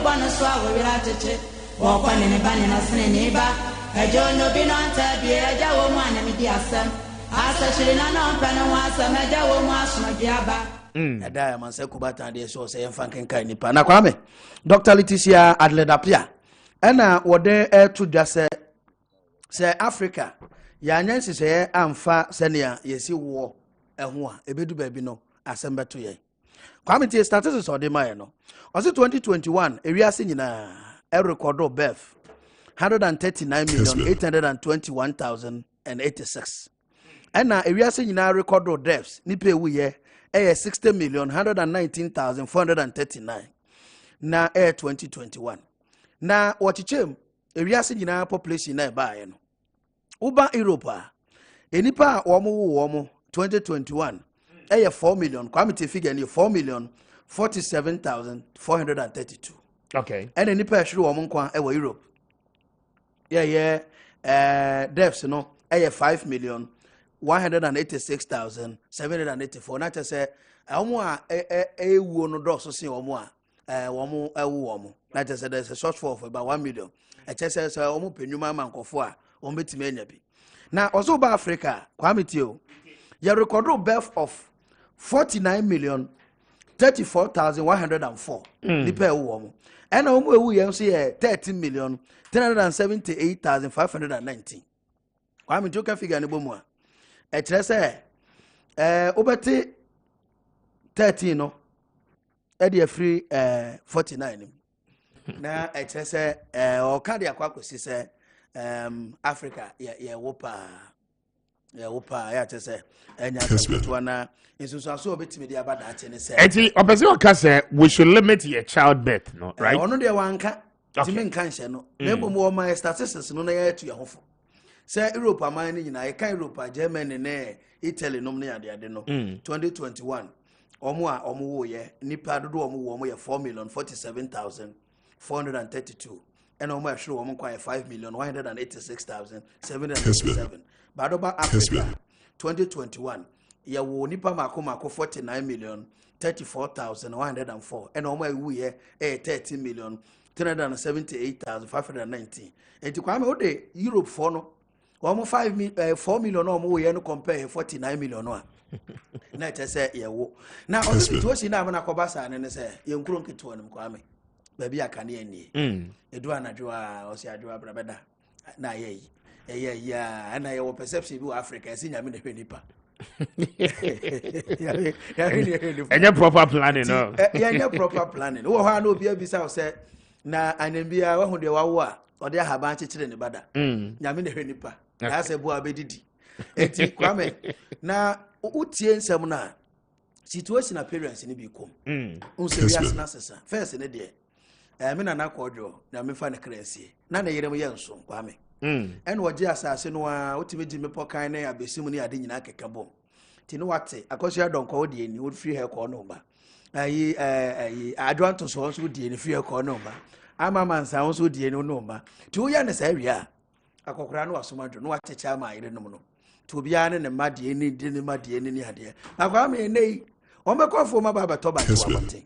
bonus wa we la cheche wo kwa ne ba ne no sene ne ba ejo no bi no nta bi eja wo mu ana mi di asem asa shiri na no pa no asem eja wo mu aso di aba Ada man say kubata de so say fanken kai nipa na Kwame Dr. Leticia Adelaide Appiah ena wode to dwase say Africa ya nyansi say amfa senia yesi wo eho a ebedu ba bi no asem beto ye Kwame tie statistics ode maye no ose 2021 ewiase nyina e record birth 139,821,086 ena ewiase nyina record deaths nipa ewu ye 60,119,439 na 2021 na wachichem ewiase nyina population na baaye no uba Europe enipa womo 2021 4 million Kwame te figure ni 4,47,432 okay and enipa ehwe womo nkwa Europe deaths no 5,186,784 na say omo a ewu no do so se omo a omo ewu omo na say there's a shortfall of about 1 million say omo penwuma mankofo a omo betime anya bi na also ba Africa Kwame tio ya record birth of 49,34,104 nipa ewu omo and omo ewu ye so ye 13,378,519 Kwame joka figure ne bomu a kire say obeti 13 no e de free 49 na kire say o ka de akwakosi say Africa ye wopa ya kire say enya to na insusu so obetimi de abada ate ne say enti obese o ka say we should limit your childbirth no right ono de wanka timi nka nhye no na bomu o ma statistics no na ya etu yehofo say Europe amani nyina e kan Europe Germany ne Italy no ne ade no 2021 omo a omo wo ye nipa dodo omo wo omo ye 4,047,432 and omo ahwe omo kwa 5,186,787 badoba Africa 2021 ye wo nipa mako 49,034,104 and omo ewu ye 30,378,519 enti Kwame wo de Europe for no 4 million no mo ye no compare 49 million no na che say ye wo na o situation na na kobasa ne say ye nkuro nketo no Kwame ba bi aka ne ani edu anadwo a o se adwo abrabeda na ye ya na ye wo perception bi Africa esi nyame na hwenipa Any proper planning no yeah proper planning wo ha na obi abisa o say na anambia wo hu de wawo a o de haban chechire ne bada nyame na hwenipa na se bo abedidi enti Kwame na utie nsem na situation appearance ni bi kom unse wiase na sesa first ne de me na kodwo na me fa ne kransie na yerem ye nso Kwame en woje asase no a utime di me pokan na abesim ni ade nyina keka bom ti no wate akosia donko wo de ni wo free hair ko no ba ayi adwanto so so de ni free hair ko no ba ama mansa wo so de ni no ba ti wo ya ne sa wi a akokora no wasomadwo no wachecha ma ire no no to bia ne made ni de ne made ni ade akwa me nei o mekofo ma baba to ba to abonten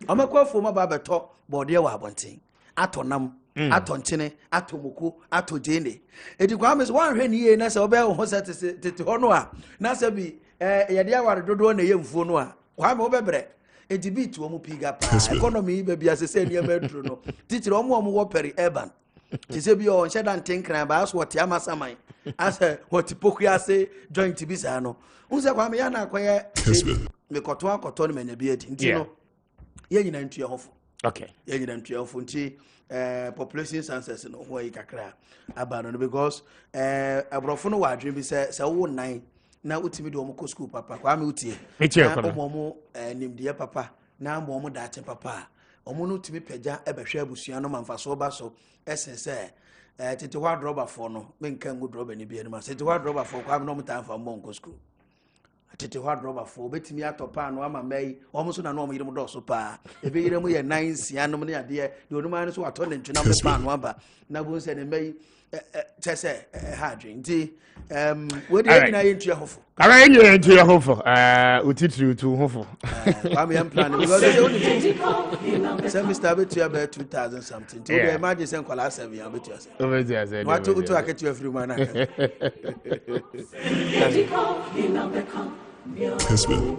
o mekofo ma baba to bode wa abonten atonam atonchene atomuku atojene edi kwa me so wan hwe ni ye na se obe ho se tete ho no a na se bi ye de aware dodo na ye mfuo no a kwa me obebre edi bi tu omu piga pa economy ba bia se ni amaduro no titire omu wo peri urban ti se bi o nche dan tenkran ba so wote amasaman ase wote pokuya se joint bi sa no unse kwa me ya na akoye me koto akoto no manya bi edi ntino ye nyina ntu ye hofo okay ye nyina ntu ye hofo nti population census no ho yi kakra abano no because abrofo no wadwe bi se wo nan na utimi de omko school papa kwa me utie na omo nimdiye papa na omo dache papa omo no utimi pagya ebehwe abusua no manfaso ba so esese tete wa droba for no menka ngu droba ni bi anima tete wa droba for kwa me no mtanfa monko school tete wa droba for betimi atopa no ama mai omo so na no omo yire mo do so pa ebe yire mo ye 9 sianom ne ade de onuma ne so ato ne ntwena me pa no aba na bu se ne mai Tese Hadri. What do you know into your hofo? I into your hofo. Utitru to hofo. I'm planning because the only some started to about 2000 something. To the imagine some class 7 years. What to get you a free man? Kessben.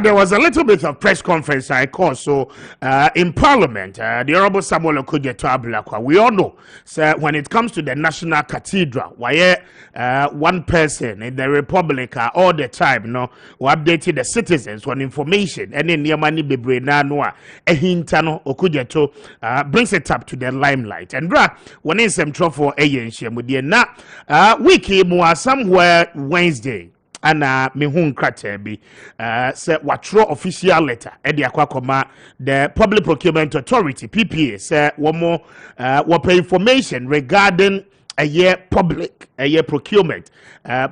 There was a little bit of press conference I called in Parliament. The Honorable Samuel Okudzeto, we all know, so when it comes to the National Cathedral, why one person in the Republic all the time, who updated the citizens on information, and in Yamani Bebre Noa, Ehintano Okudzeto brings it up to the limelight. And when it's some trouble, wiki more somewhere Wednesday. Ana mehun kratebi say watro official letter e de akwakoma the Public Procurement Authority PPA say womo pay information regarding a year public procurement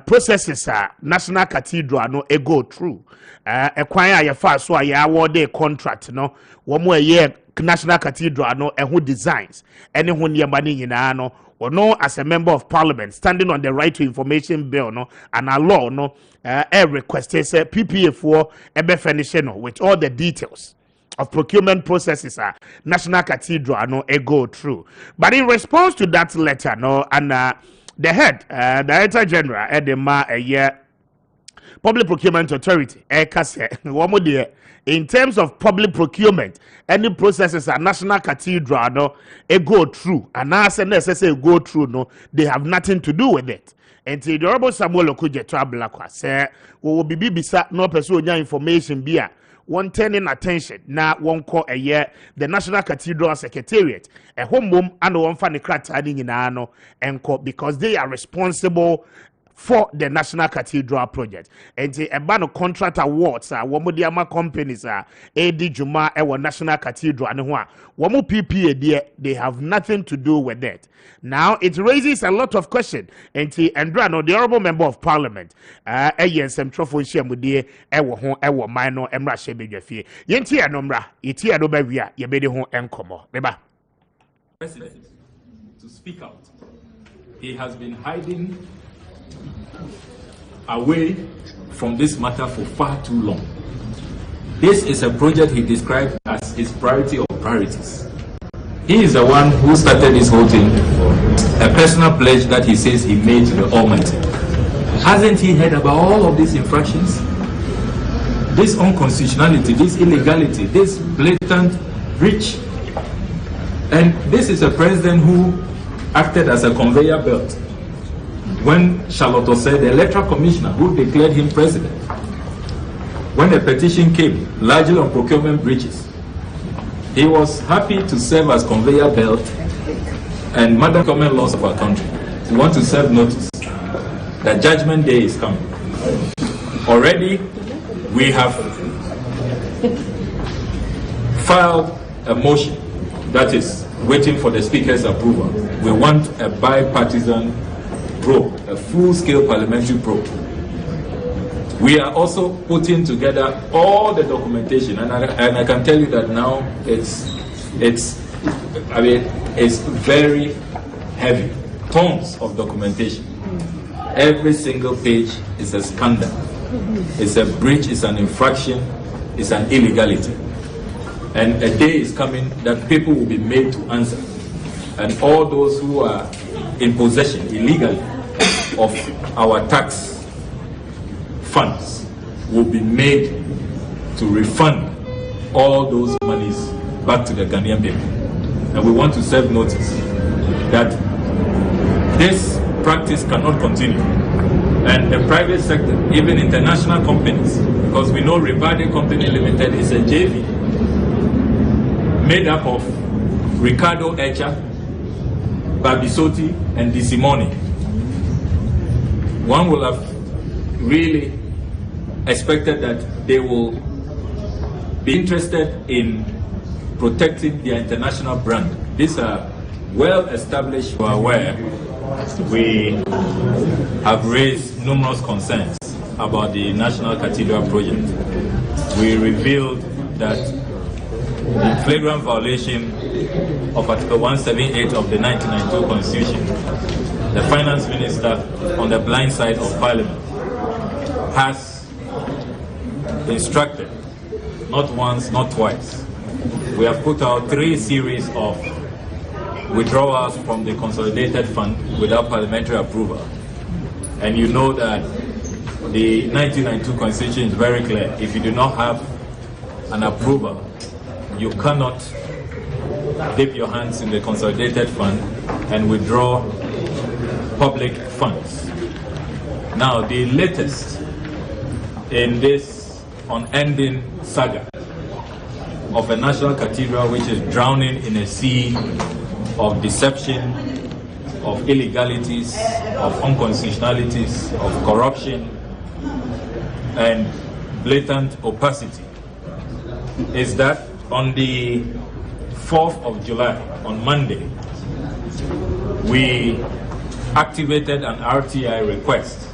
processes National Cathedral no e go through e kwan a ye fa so a ye award contract no womo a year National Cathedral no e ho designs ene ho niamba ni nyina no or no, as a member of Parliament, standing on the right to information bill, no, and a law, no, requested PPA for a furnishing with all the details of procurement processes, National Cathedral, no, go through. But in response to that letter, no, and the head, Director General, Edema, a year Public Procurement Authority, one more dear. In terms of public procurement, any processes at National Cathedral, no, go through, and as an SSA go through, no, they have nothing to do with it. And the Honorable Samuel Okudzeto say, we will be bisa no person information be one turning attention now one call a year the National Cathedral Secretariat, a home and one funny crack adding in ano and because they are responsible for the National Cathedral project. And the Ebano contract awards Womodiama companies AD Juma National Cathedral and Womo PPA they have nothing to do with that. Now it raises a lot of questions. And the Andrano, the honorable member of Parliament, some trophy share with the Ewo minor Emra Shebejafie. Yenti Anomra, Iti Adobavia, Yebede hon enkomo. Beba. President to speak out. He has been hiding away from this matter for far too long. This is a project he described as his priority of priorities. He is the one who started this whole thing, a personal pledge that he says he made to the Almighty. Hasn't he heard about all of these infractions? This unconstitutionality, this illegality, this blatant breach. And this is a president who acted as a conveyor belt. When Charlotte said, the electoral commissioner who declared him president, when the petition came, largely on procurement breaches, he was happy to serve as conveyor belt and mother common laws of our country. We want to serve notice that Judgment Day is coming. Already, we have filed a motion that is waiting for the Speaker's approval. We want a bipartisan probe, a full-scale parliamentary probe. We are also putting together all the documentation, and I can tell you that now it's very heavy, tons of documentation. Every single page is a scandal. It's a breach, it's an infraction, it's an illegality. And a day is coming that people will be made to answer. And all those who are in possession illegally of our tax funds will be made to refund all those monies back to the Ghanaian people. And we want to serve notice that this practice cannot continue. And the private sector, even international companies, because we know Rivade Company Limited is a JV made up of Ricardo Echa, Babisoti, and Disimoni. One will have really expected that they will be interested in protecting their international brand. These are well established. You are aware, we have raised numerous concerns about the National Cathedral project. We revealed that in flagrant violation of Article 178 of the 1992 Constitution, the Finance Minister, on the blind side of Parliament, has instructed, not once, not twice. We have put out 3 series of withdrawals from the Consolidated Fund without parliamentary approval. And you know that the 1992 Constitution is very clear. If you do not have an approval, you cannot dip your hands in the Consolidated Fund and withdraw public funds. Now, the latest in this unending saga of a national cathedral which is drowning in a sea of deception, of illegalities, of unconstitutionalities, of corruption, and blatant opacity, is that on the 4th of July, on Monday, we activated an RTI request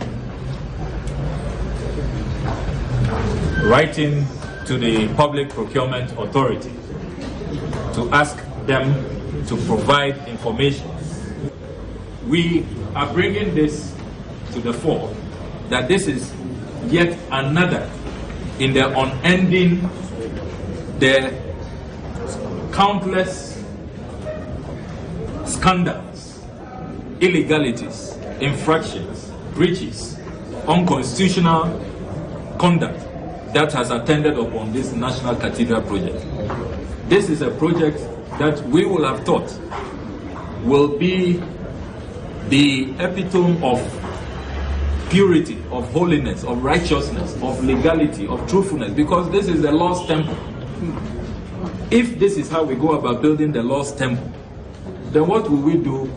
writing to the Public Procurement Authority to ask them to provide information. We are bringing this to the fore, that this is yet another in the unending, the countless scandals, illegalities, infractions, breaches, unconstitutional conduct that has attended upon this National Cathedral project. This is a project that we will have thought will be the epitome of purity, of holiness, of righteousness, of legality, of truthfulness, because this is the lost temple. If this is how we go about building the lost temple, then what will we do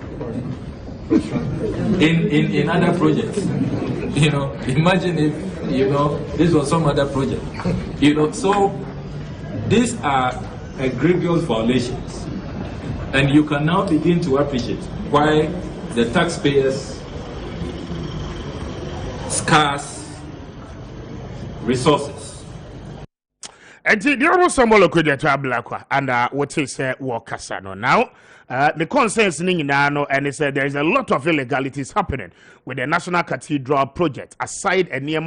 in other projects? You know, imagine if, you know, this was some other project. You know, so these are egregious violations, and you can now begin to appreciate why the taxpayers' scarce resources. And the other symbol could get a and what is work now. The concerns now, and it said there is a lot of illegalities happening with the National Cathedral project aside and near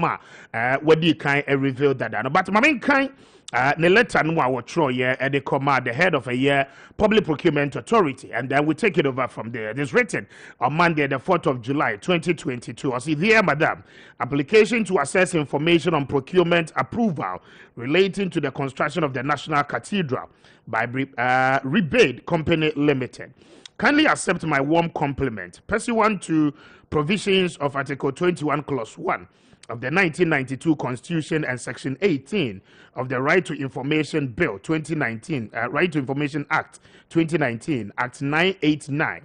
what you can reveal that. But my main kind. The letter no our Troy and they command the head of a year Public Procurement Authority, and then we take it over from there. It is written on Monday, the 4th of July, 2022. I see there, madam, application to assess information on procurement approval relating to the construction of the National Cathedral by Rebate Company Limited. Kindly accept my warm compliment, pursuant to provisions of Article 21, Clause 1. Of the 1992 Constitution and Section 18 of the Right to Information Bill 2019, Right to Information Act 2019, Act 989,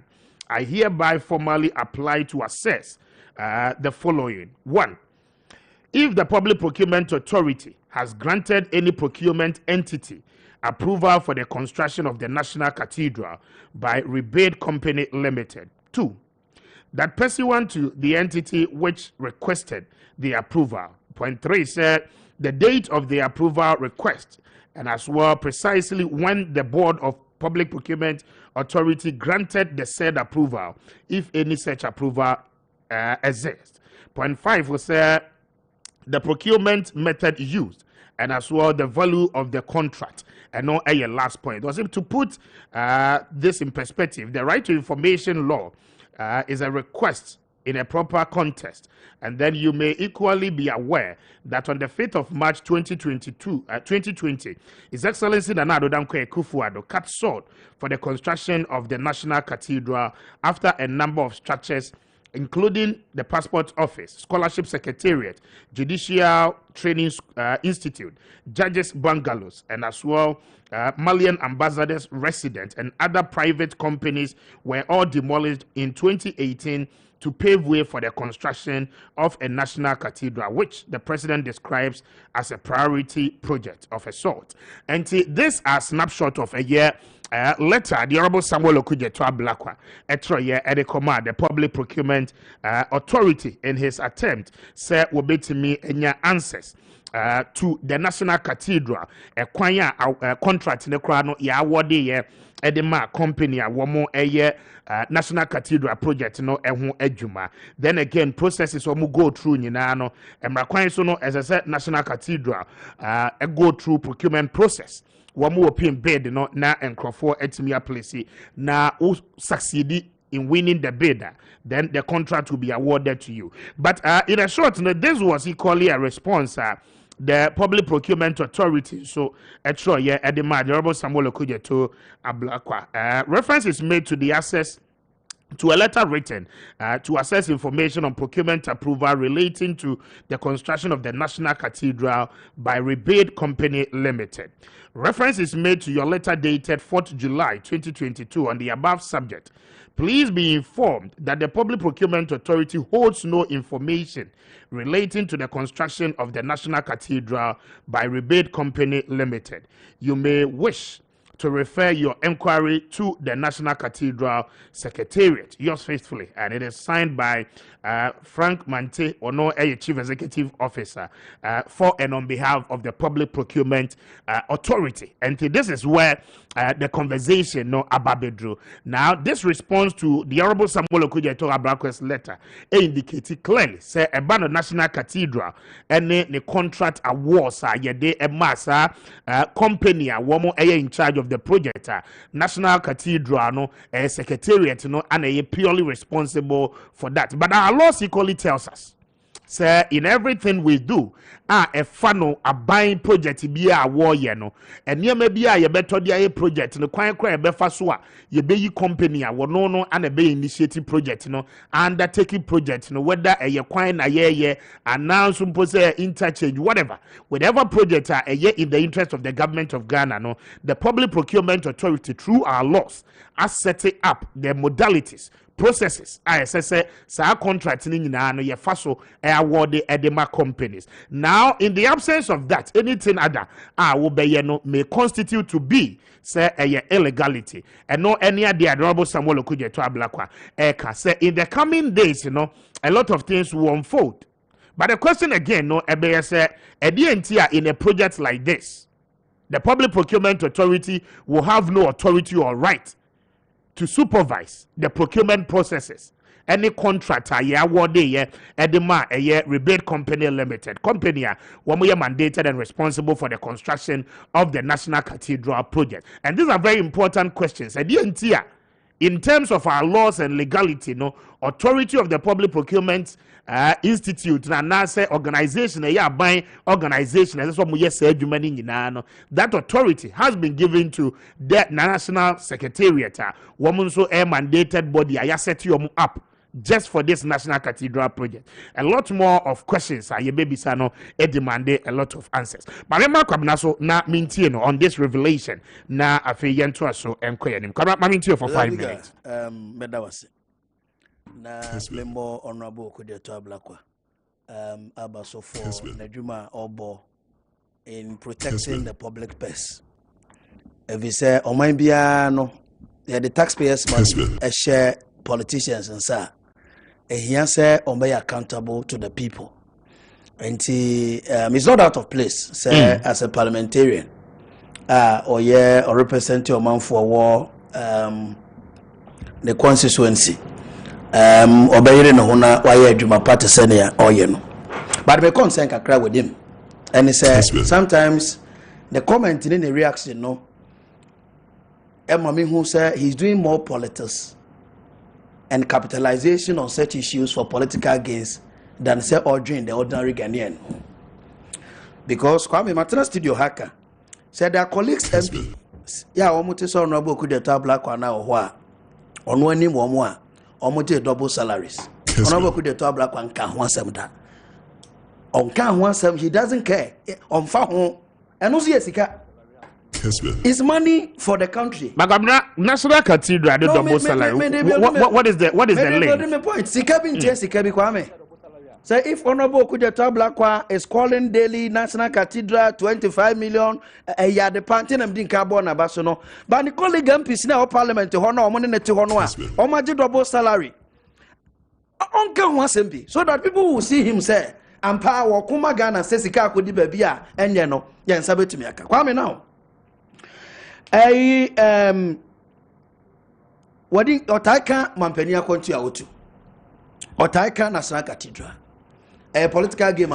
I hereby formally apply to assess the following. 1. If the Public Procurement Authority has granted any procurement entity approval for the construction of the National Cathedral by Rebate Company Limited. 2. That pursuant to the entity which requested the approval. Point 3 said the date of the approval request, and as well precisely when the Board of Public Procurement Authority granted the said approval, if any such approval exists. Point 5 was the procurement method used, and as well the value of the contract. And not a last point was to put this in perspective. The Right to Information law is a request in a proper context. And then you may equally be aware that on the 5th of March 2020, His Excellency Nana Addo Dankwa Akufo-Addo cut short for the construction of the National Cathedral after a number of structures, including the Passport Office, Scholarship Secretariat, Judicial Training Institute, Judges Bungalows, and as well Malian Ambassadors Residence and other private companies were all demolished in 2018 to pave way for the construction of a national cathedral, which the president describes as a priority project of a sort. And this a snapshot of a year later, the Honorable Samuel Okudzeto Ablakwa, the command, the Public Procurement Authority, in his attempt, said, will be to me any answers to the National Cathedral, a contract in the crown, ya awarded Edema company, a woman, a National Cathedral project, no, ejuma. Then again, processes will go through, and Mrakwan, so no, as I said, National Cathedral, a go through procurement process. One more pin bid, no, na and Crawford Etimia Plessy, na succeed in winning the bid, then the contract will be awarded to you. But in a short, this was equally a response. The Public Procurement Authority, so the Honorable Samuel Okudzeto Ablakwa. Reference is made to the access to a letter written to assess information on procurement approval relating to the construction of the National Cathedral by Rebate Company Limited. Reference is made to your letter dated 4th July 2022 on the above subject. Please be informed that the Public Procurement Authority holds no information relating to the construction of the National Cathedral by Rebate Company Limited. You may wish to refer your inquiry to the National Cathedral Secretariat, yours faithfully, and it is signed by Frank Mante, Chief Executive Officer, for and on behalf of the Public Procurement Authority. And this is where the conversation ababedro. Now, this response to the Honorable Samuel Okudzeto Ablakwa's letter indicated clearly, say about the National Cathedral and the contract awards yede a massa company in charge of the project, National Cathedral, Secretariat, and a purely responsible for that. But our law equally tells us, say, in everything we do, a funnel, a buying project, be a warrior, no, and you may be a better dia project, no, quite a befasua, you be company, a no, and a be initiative project, no, undertaking project, no, whether a year quine a year, announce interchange, whatever project a year in the interest of the government of Ghana, no, the Public Procurement Authority, through our laws, are setting up the modalities, processes, sa contract no ye faso award edema companies. Now, in the absence of that, anything other will be may constitute to be say a illegality. And no any other Honorable Samuel Okudzeto Ablakwa say in the coming days, a lot of things will unfold. But the question again, say in a project like this, the Public Procurement Authority will have no authority or right to supervise the procurement processes. Any contractor awarded a Rebate Company Limited company one we are mandated and responsible for the construction of the National Cathedral project. And these are very important questions. In terms of our laws and legality, authority of the Public Procurement Institute and NASA organization, buying organization, that authority has been given to the National Secretariat, woman so a mandated body, I set you up just for this National Cathedral project. A lot more of questions are baby sano demand a lot of answers. But I'm not na maintain on this revelation na afeyanto so enkoyanim. Come maintain for 5 minutes. Medawase. Na member Honorable Okudzeto Ablakwa. Abaso for Najuma Obo in protecting the public purse. If we say Omanbia no, the taxpayers must share politicians and sir. He say be accountable to the people. And it's not out of place, say as a parliamentarian, or representing a man for war, the constituency. Obeying no huna why Juma party senior or but my concern can cry with him. And he says sometimes the comment in the reaction, no, Emma who say he's doing more politics and capitalization on such issues for political gains than say ordering the ordinary Ghanaian. Because Kwame Matana Studio Hacker said their colleagues MP, yeah, almost so honorable could the black one now or on one name or more, almost double salaries. Honorable could the black one can't want some that. On can't want some, he doesn't care. On Fahon, and also yes, he can. It's money for the country. But National Cathedral, the double salary. What is the link? Point. Sikabi Sikabi Kwame. So if Honorable Kudeta Blackwa is calling daily National Cathedral 25 million, yeah, the pantin and din carbon abasono. But the colleague MPs now Parliament to honor money to honor or my double salary. Uncle wants MP so that people will see him say, and power Kumagana says Sika could be and yeno, yan sabetimiaka. Kwame now. What in Otaika Mampenia Conti Autu Otaika National Cathedral. A political game,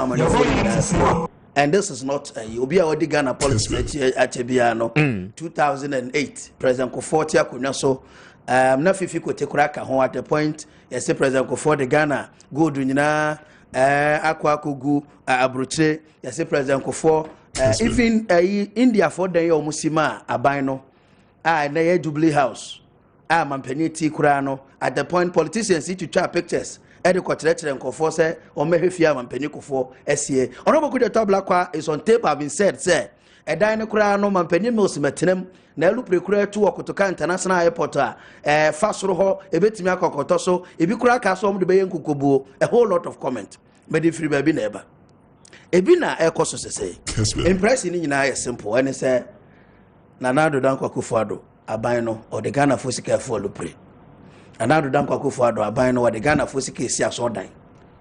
and this is not Obi Awadi Ghana politics at Chebiano 2008. President Kofotia Kunaso, Nafifiko Tekuraka, home at the point, yes, President Kofotia Ghana, good Dunina, Aqua Kugu, Abruche, yes, President Kofor, even India for the Musima, Abino, Naya Jubilee House, Mampeniti Kurano, at the point politicians see to try pictures. Educated and Kofor or Mehifia and Peniko SCA. Honorable Kudeta Blackwa is on tape, have been said, sir. A dino crown, man penimos metinem, Nelu Precure to Okotoka International Airport, fast roho, a bit Miako Kotoso, if you crack us home the Bayan Kukubu, a whole lot of comment. But if you baby neighbor. Ebina air costs say. Impressing in I simple, and say Nanado Danko Kufado, Abino, or the Ghana Fusika for Lupre. And now the Danko Kufuado are buying over the Ghana Fusiki Sias or dying.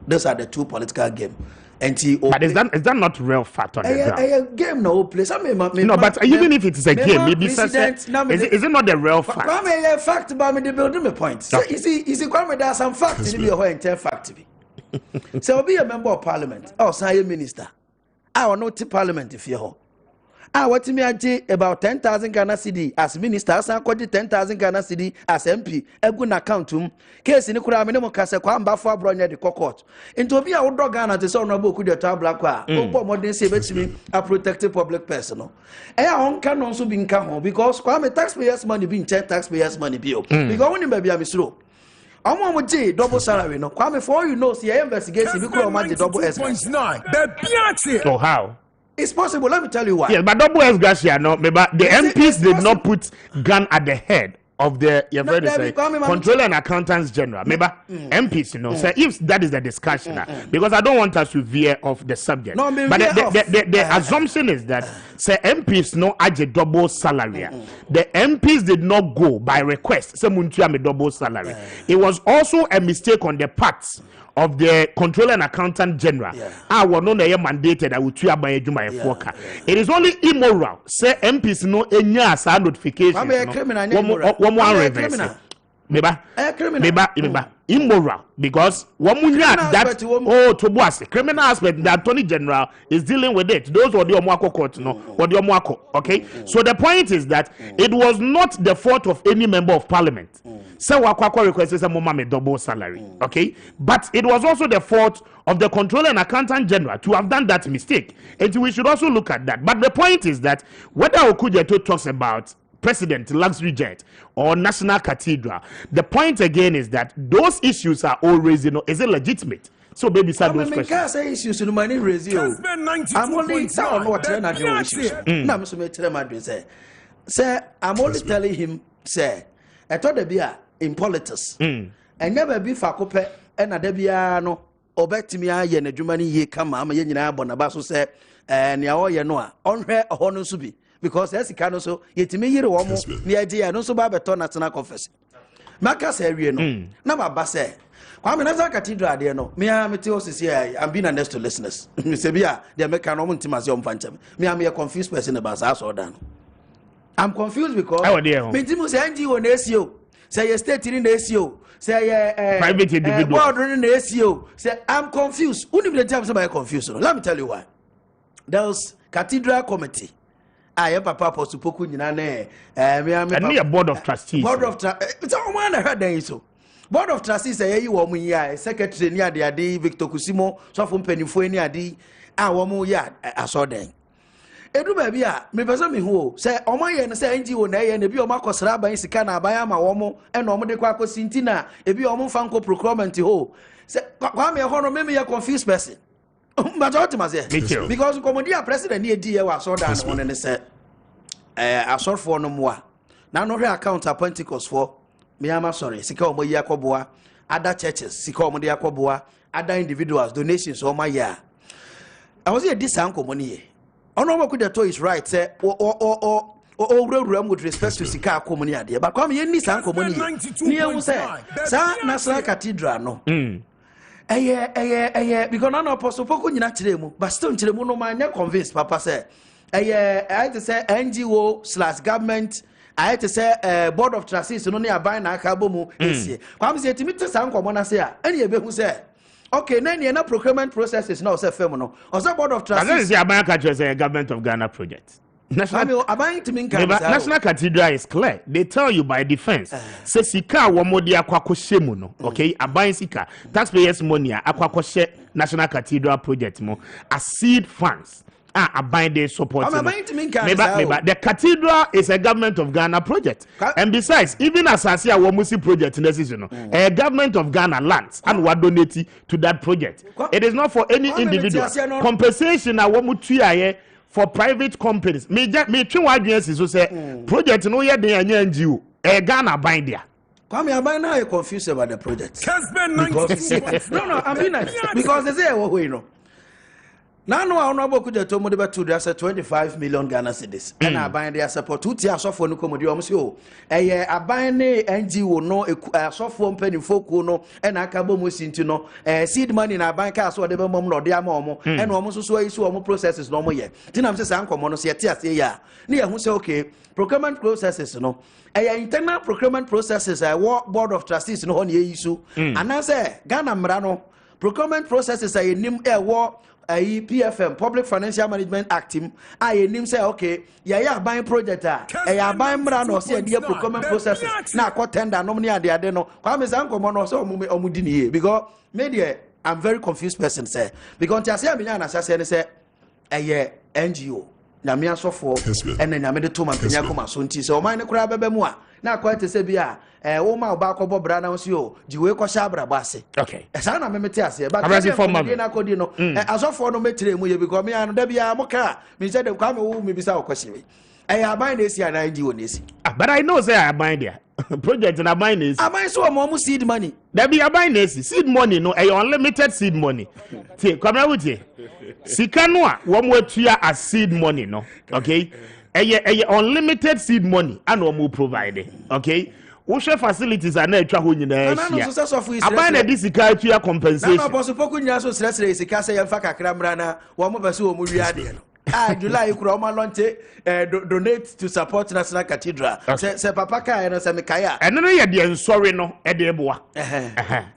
Those are the two political games. But is that not real fact on the ground? A game no place. No, but even if it is a game, maybe is it not the real fact? Kwame, a fact about me, the building me point. So, you see, Kwame, there are some facts in your entire fact to be. So, I'll be a member of parliament or say minister. I will not to parliament if you're what me aje about 10,000 Ghana cedi as minister as akodi 10,000 Ghana cedi as MP egu na accountum case ni kura me ne mo kase kwa mba fo abronya de court into obi a wo do Ghana te so no bo ku de tabla kwa o modern say betimi a protected public person no e a on ka no so bi nka ho because kwa me taxpayers money bi nche taxpayers money bi o because woni ba bia me suro omo mo je double salary no kwa me for you know see investigation bi kura o ma je double S.9 so how it's possible. Let me tell you why. Yes, but double S Garcia, no, the MPs did not put gun at the head of the Controller and Accountants General. Maybe MPs, you know, say if that is the discussion, because I don't want us to veer off the subject. No, but the assumption is that say MPs no add a double salary. The MPs did not go by request. Say Muntia me double salary. It was also a mistake on the part of the Controller and Accountant General. I was not mandated. I would try by a It is only immoral. Say MPs no any notification. Immoral because that to criminal aspect the Attorney General is dealing with it. Those were the Omwako court, no, or the Omwako. Okay, so the point is that it was not the fault of any member of Parliament. So Wakwako requested a mama double salary. Okay, but it was also the fault of the Controller and Accountant General to have done that mistake, and we should also look at that. But the point is that whether Okujeto talks about president, luxury jet, or national cathedral, the point again is that those issues are always, you know, is it legitimate? So baby said those questions. I say issues in money raise you. I'm only telling what I'm only telling him, say, I thought there be in politics. And never be fakope and a debiano or back to me and a Germany ye come, I'm a yenina bonabaso say, and yawa noa on her honor subi. Because as he can also, yet me year or more, the idea, and also by beton at an confess. Macas area no, number basse. Kwame Appiah Cathedral, dear no, me am meteos here, I'm being honest to listeners. Mr. Bia, they make an omen to my young phantom. Me, I'm a confused person about us or done. I'm confused because Metimus NGO on SEO, say a state in the SEO, say private individual in the SEO, say I'm confused. Who did the time somebody confused? Let me tell you why. There was Cathedral Committee. I am Papa Posupoku Nane, and me a board of trustees. Board of trustees. It's all one I heard there. So board of trustees say you woman ya secretary ni ade Victor Kusimo so from penifo ni ade a woman ya asoden edu ba bia me pese me hu say omoye no say NGO na ye na bi omo akosra ban sika na aban ama womo e na omo de kwa akosinti na e bi omo fa nko procurement ho say kwa me ho no me ye confused person but what must say because commodia president ni edi ye wa so dan no ne say asorfo no moa na no hwe account a Pentecost for me am sorry sika omo yi akoboa other churches sika omo de akoboa other individuals donations o ma ya I was here this uncle money ono could the toy is right say o with respect to sika akomoni ade but come ye ni san komoni ni e say sa national cathedral no because no apostle poko nyina kire mu but still kire mu no man convinced papa say I to say NGO/government I to say board of trustees no na aban na aka bomu esie kwam say timi to san komo na say a ene ebe hu say okay na na procurement processes now say firm no also board of trustees I say aban ka say government of Ghana project National Cathedral is clear. They tell you by defense. Say sika womodi akwako shemu no. Okay, aban sika taxpayers money akwako she National Cathedral project mo as seed funds. Aban they support. The cathedral is a government of Ghana project. And besides, even as I see a Womusi project in this a government of Ghana lands and we donate to that project. It is not for any individual. Compensation a womutu for private companies. Me twin wadwen so say project no ye den anya NGO Ghana bind there. Kwame Appiah now you confused about the project. Kessben No, I mean because they say we know. Now no honorable could to mode to there's 25 million Ghana cedis. And I bind their support 2 tiers of no comedy omso. A bind NGO no a soft form penny folk no and a cabo musinto no seed money in a bank house or the mom or their mom and almost so is almost processes no more yet. Then I'm just uncle monos yet ya. Near who say okay procurement processes no. Internal procurement processes board of trustees no on ye issue. And I say Ghana Mrano procurement processes a nim war PFM Public Financial Management Act him I name say okay ya buying project ya buying brand or say the procurement processes na ko tender no money ade no kwame san komo no so omudi ni because media I'm very confused person say because I say amenya na say NGO na me asofo ene na me de to man penya koma so nti say o man ne kura bebe mu a na kwa te say bia wo ma oba akobọ bra na so o jiwe ko sha bra base okay esa na me mete ase ba ka na kodi no asofo no metire mu ye because me anu da bia mo ka me say dem kwa me wo me bisa o kwese aban na esi ana NGO na esi but I know say aban there project na aban na esi aban so mo seed money there be aban na esi seed money no unlimited seed money tie kwamra wutie sika no a wo mo atua as seed money no okay unlimited seed money and wo mo provide okay wo share facilities are na atwa ho nyina sia aban na di sika atua compensation na boso poku nyina so sresre sika se yemfa kakra mra na wo mo bese wo mo wi ade no July kura oma launch donate to support National Cathedral. Se papa ka no se mekaya. Eno no ye de ensori no e de boa.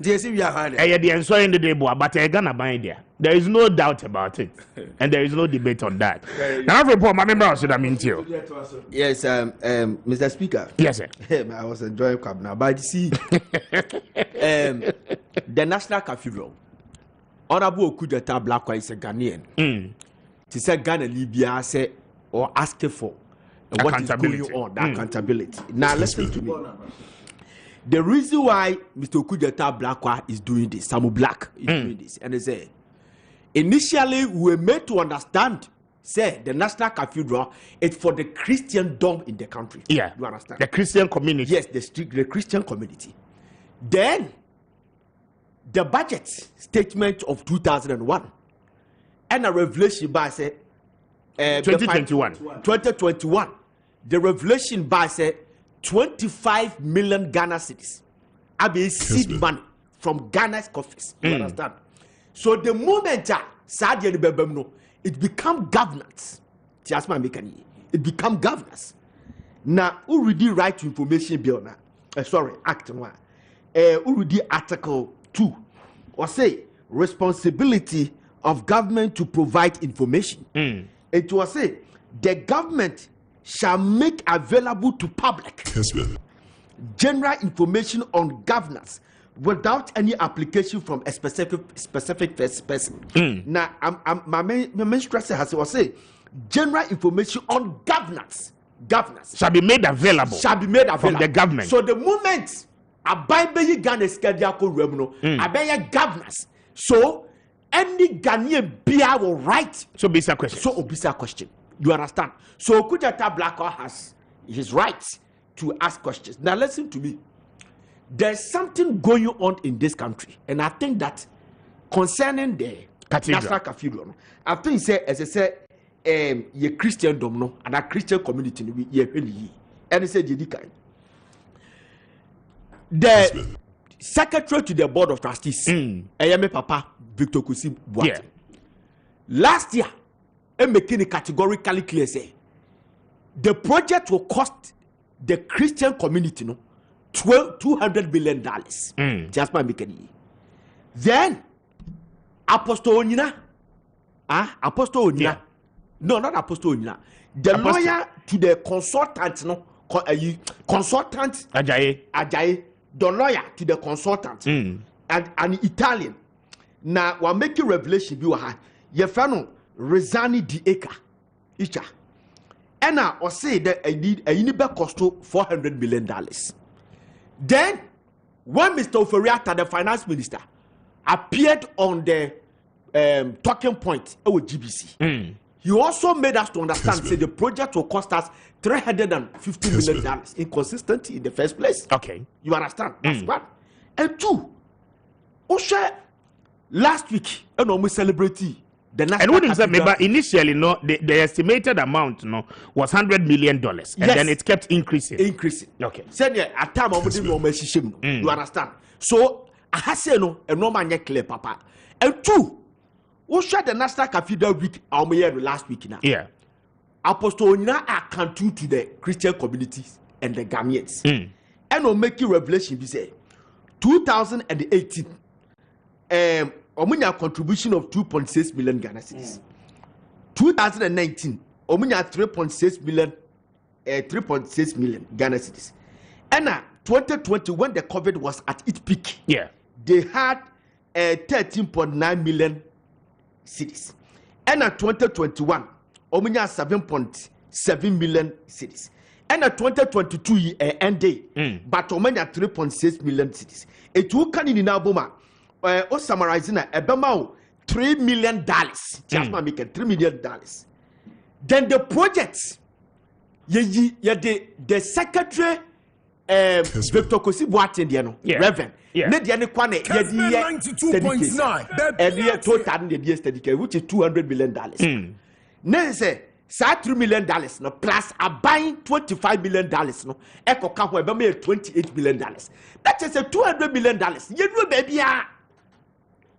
Dey see we are hand. Ye de ensori no de boa but e Ghana ban there. There is no doubt about it. And there is no debate on that. Now report my member should I mean to you. Yes, Mr. Speaker. Yes, sir. I was enjoying Kwame now, but see the National Cathedral. Honorable Okudeta Blackwa is a Ghanaian. He said Ghana Libya say or asking for what is going on, the accountability. Now listen to me. The reason why Mr. Okudeta Blackwa is doing this, Samu Black is doing this, and they say initially we were made to understand, say the National Cathedral is for the Christendom in the country. Yeah, you understand? The Christian community. Yes, the Christian community. Then the budget statement of 2001. And a revelation by say 2021. The revelation by say 25 million Ghana cedis. I be seed money from Ghana's coffers. You understand? So the moment it become governance. It become governance. Now, who read the right to information bill now? Act 1. Who read the Article 2 or say responsibility of government to provide information. It was say the government shall make available to public general information on governance, without any application from a specific person. Now, my main stress has was say general information on governance shall be made available from the government. So the moment I buy be Ghana schedule remuno, I buy governance. So any Ghanaian beer will write. So bisa question. So obisa question. You understand? So Kujata Blackwell has his rights to ask questions. Now listen to me. There's something going on in this country, and I think that concerning the National Cathedral, I think say as I said, ye Christendom no, and a Christian community we ye really, and say the secretary to the board of trustees, Ayame Papa Victor Kusi Boate. Last year, making it categorically clear say the project will cost the Christian community no $200 billion. Just by making it. Then Apostle Onina, no, not Apostle Onina, the lawyer to the consultant, no, consultant Ajayi, the lawyer to the consultant, and an Italian. Now we're making revelation be wa ye fano Rezani di Eka Icha. And I or say that I need a unibe cost $400 million. Then when Mr. Oferiata, the finance minister, appeared on the talking point with GBC, he also made us to understand say the project will cost us $350 million inconsistent in the first place. Okay, you understand? That's one. And two, Osha last week, and almost celebrating the national. And what remember initially, no, the estimated amount no was $100 million, and then it kept increasing. Okay. Said at time you understand? So I say no, and no man yet clear, Papa. And two, Osha the National Cathedral week last week now. Yeah. Apostle Onina account to the Christian communities and the Ghanaians. And will make you revelation be say 2018 Omunya contribution of 2.6 million Ghana cedis. 2019 Omunya 3.6 million Ghana cedis. And 2020 when the COVID was at its peak, they had 13.9 million cedis. And 2021 Omunya 7.7 million cedis. And 2022 end day, but Omunya 3.6 million cedis. It will come in Aboma. Or summarizing a Ebama $3 million. Just making $3 million. Then the projects, the secretary Victor Kosi Boateng Reverend. Mediane Kwane and total which is $200 million. Then say $3 million no plus a buying $25 million no echo count $28 million. That is a $200 million. You know, baby.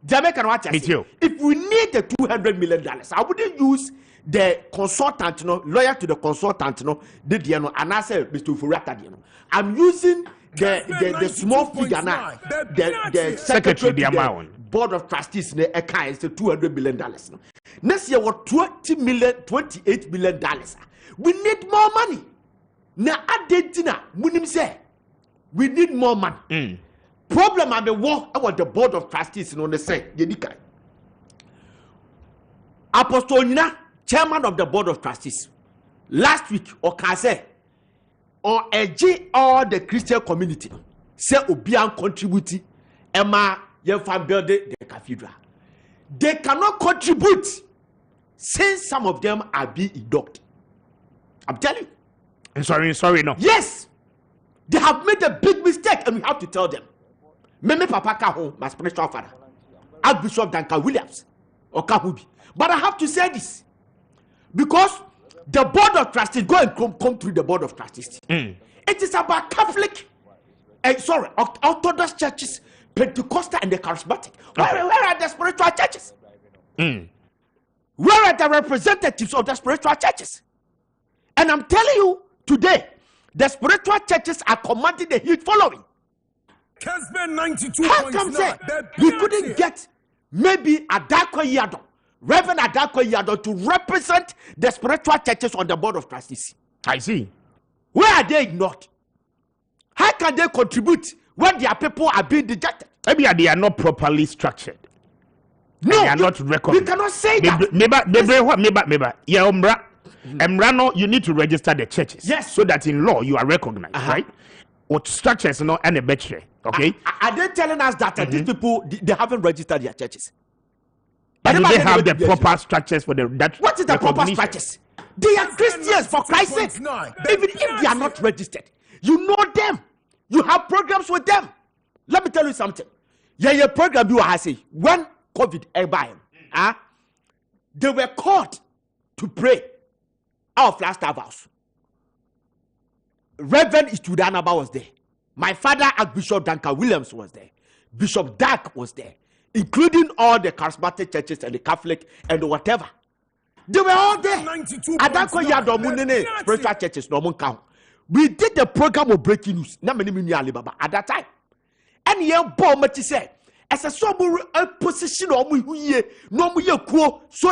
Jamaican watch. If we need the $200 million, I wouldn't use the consultant, lawyer to the consultant, and I say Mr. Furata, I'm using the small figure now, the secretary of the board of trustees, is the $200 million. Next year, what $28 million. We need more money. Now, at the dinner, we need more money. Problem at the war about the board of trustees in the say Apostle Onina, chairman of the board of trustees, last week or Kase or AG all the Christian community say Obian contribute Emma Yefan building the cathedral. They cannot contribute since some of them are being ignored. I'm telling you. Sorry, no. Yes, they have made a big mistake, and we have to tell them. Meme Papa Kaho, my spiritual father, Archbishop Duncan Williams, or Kahubi. But I have to say this because the board of trustees go and come through the board of trustees. It is about Catholic, Orthodox churches, Pentecostal, and the charismatic. Where are the spiritual churches? Where are the representatives of the spiritual churches? And I'm telling you today, the spiritual churches are commanding the huge following. Kessben 92. How come say we couldn't get maybe Adako Yado, Reverend Adako Yado, to represent the spiritual churches on the board of trustees? I see. Where are they ignored? How can they contribute when their people are being dejected. Maybe they are not properly structured. No, they are not recognized. We cannot say that. No, you need to register the churches. Yes. So that in law you are recognized, right? What structures no and a better. Okay. Are they telling us that these people they haven't registered their churches? But do they have the proper structures for that? What is the proper structures? They are Christians, for Christ's sake. Even if they are not registered, you know them. You have programs with them. Let me tell you something. Yeah, program you are saying when COVID came, they were called to pray out of Flagstaff House. Reverend Istudanaba was there. My father, Archbishop Duncan Williams, was there. Bishop Dark was there, including all the charismatic churches and the Catholic and whatever. They were all there. Spiritual churches, no one count. We did the program of breaking news. At that time. And here, Paul said, as a sober position so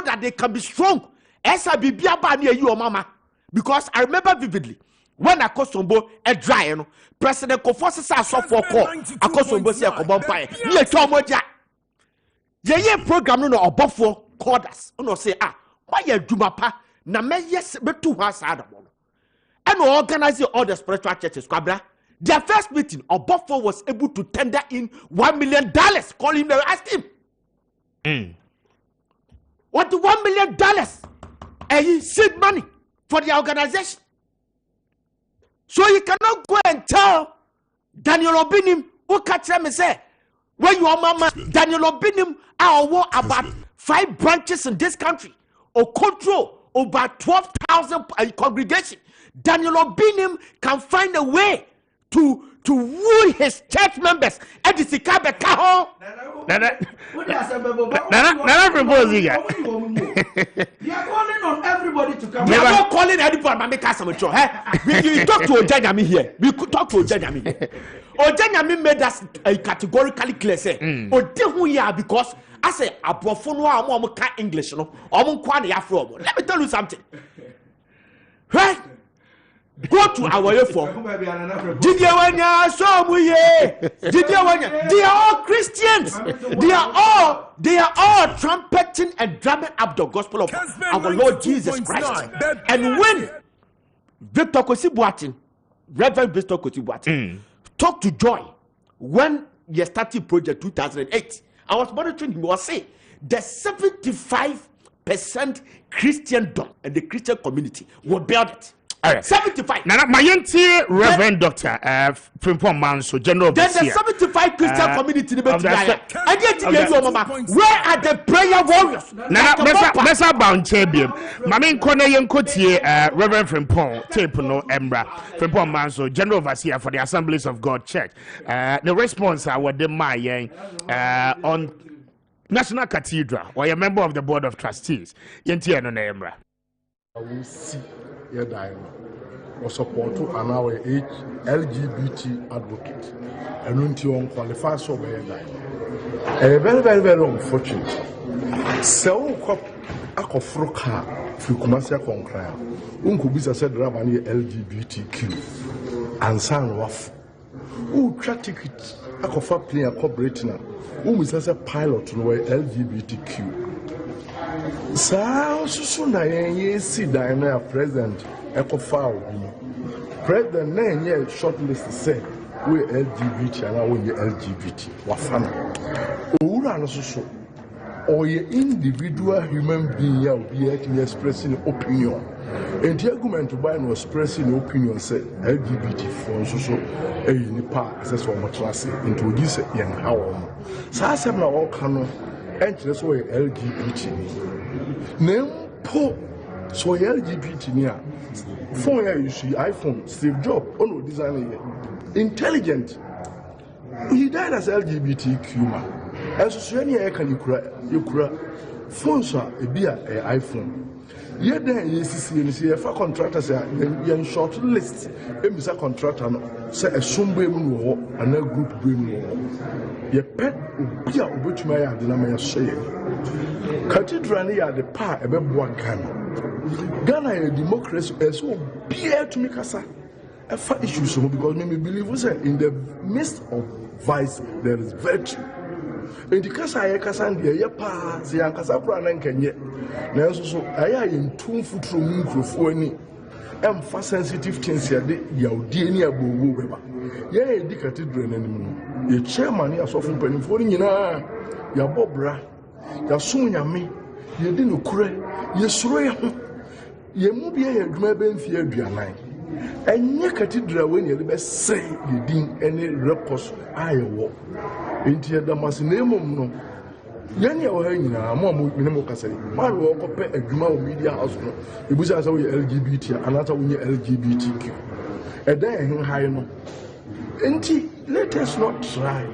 that they can be strong. As I be near you, mama. Because I remember vividly when I call Sombo a dry, President Kofosi saw for call. I call Sombo say a combine. Ye Tomoja. Ye program no above for called us. No say, why you do mapa? Na me yes, but 2 hours out. And organizing all the spiritual churches, Kwabra. Their first meeting, Obofo was able to tender in $1 million. Call him, they asked him. What the $1 million? And he seed money for the organization. So you cannot go and tell Daniel Obinim, who catch them and say, when you are mama, Daniel Obinim are about 5 branches in this country, or control over 12,000 congregation. Daniel Obinim can find a way to woo his church members at the Sikabe Kaho. Nana proposing. You are calling on everybody to come. We are not calling anybody, but make us some show. We talk to Ojanyami here. We could talk to Ojanyami here. Ojanyami made us categorically clear. Say, who you are because I say, a profound one English, no, let me tell you something. Right? Go to our way for. They are all Christians. They are all trumpeting and drumming up the gospel of our Lord Jesus Christ. And when Victor Kosi-Boateng, Reverend Victor Kosi-Boateng, talked to Joy when he started project 2008, I was monitoring him. He was saying the 75% Christendom and the Christian community will build it. 75. Now, my Reverend Doctor Frimpong Manso, General there's a 75 Christian community where are the prayer warriors? Now, Mesa Bound Champion, Mamin Kone Yankotie, Reverend Frimpong, Tape no Embra, Frimpong Manso, General Overseer for the Assemblies of God Church. The response I would demand on National Cathedral, or a member of the Board of Trustees, Yentiano Embra. Or support to an hour age LGBT advocate and until qualified so very very unfortunate. So ako froka fi kumasi akonkra unku bisa said rabani LGBTQ and san waf u twa ticket akofa plane corporate na bisa say pilot no LGBTQ sa susu na yen si dan na president ekofa obi president na yen short list say we LGBT and we LGBT wafana owura no susu or your individual human being be expressing opinion and the argument to buy no expressing opinion say LGBT for so nipa says so much class into this yen how sa asem na all kano entre so LGBT nem po so LGBT ni a phone ya you see iPhone Steve Jobs ono design intelligent he died as LGBTQ man as so any can you kura phone so e be a iPhone ye den yesisi ni say fa contractors ya short list e bisa contractor no say e sombo emu no ho ana group be mu ho ye pet obi a obetuma ya de na ma ya share cathedral ni ya de pa e be boa Ghana a democracy so be to me kasa issues because me believe we say in the midst of vice there is virtue. In the case I can be a pa, the Ankasapra and Kenya. Now, so I am 2 foot from microphone. I'm for sensitive things here. You dear Boo. Yeah, the cathedral and the chairman is often penny for you. Ya Bobra, ya Sunya me, you didn't cry, you swear. You move here, maybe fear be a line. And your cathedral when you best say you didn't any records I walk. Into the mass name no. Yani o hanyina mo mo kasa ni ma wo ko pe adwuma o media house no e busa say we LGBT anata we LGBTQ e dan ehun high no enti let us not try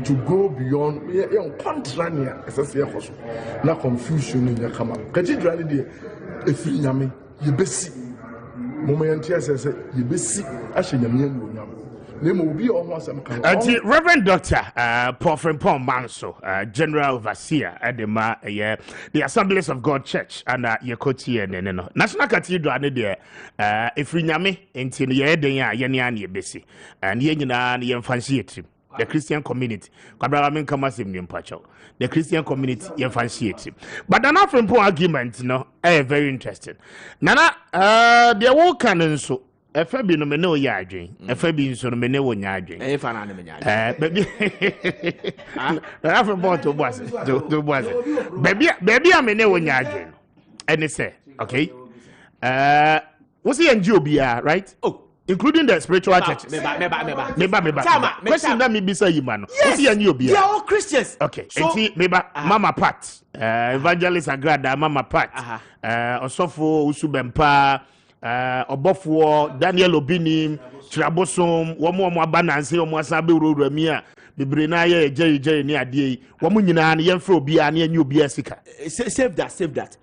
to go beyond your contrania esase ekoso na confusion ni yakama cathedral dey efiri nyame ye besi moment yesese ye besi ahye nyame no nyame. Reverend Dr. Paul Frimpong Manso, General Overseer at the Assemblies of God Church and Yekoti and National Cathedral if we nyame into the Yenian Besi and Yenina fancy it. The Christian community, the Christian community, fancy it. But an Frimpong argument, very interesting. Nana, the war canon so. Efe bi no me ne oyadwen efe bi nso no me ne wonyadwen fa na ne me nyadwen na afa bon to boase baby a me ne wonyadwen ene say okay what's the NGO bia right including the spiritual churches meba question that me bisa you man what's the NGO bia they are all Christians okay so Mama Pat Evangelist Agrada Mama Pat osofo usubempa Obofo Daniel Obinim Trabosom womo abananse omo asabe ururami a bebre na ye jey ni ade womo nyina na yemfra obi a na enye obi asika save that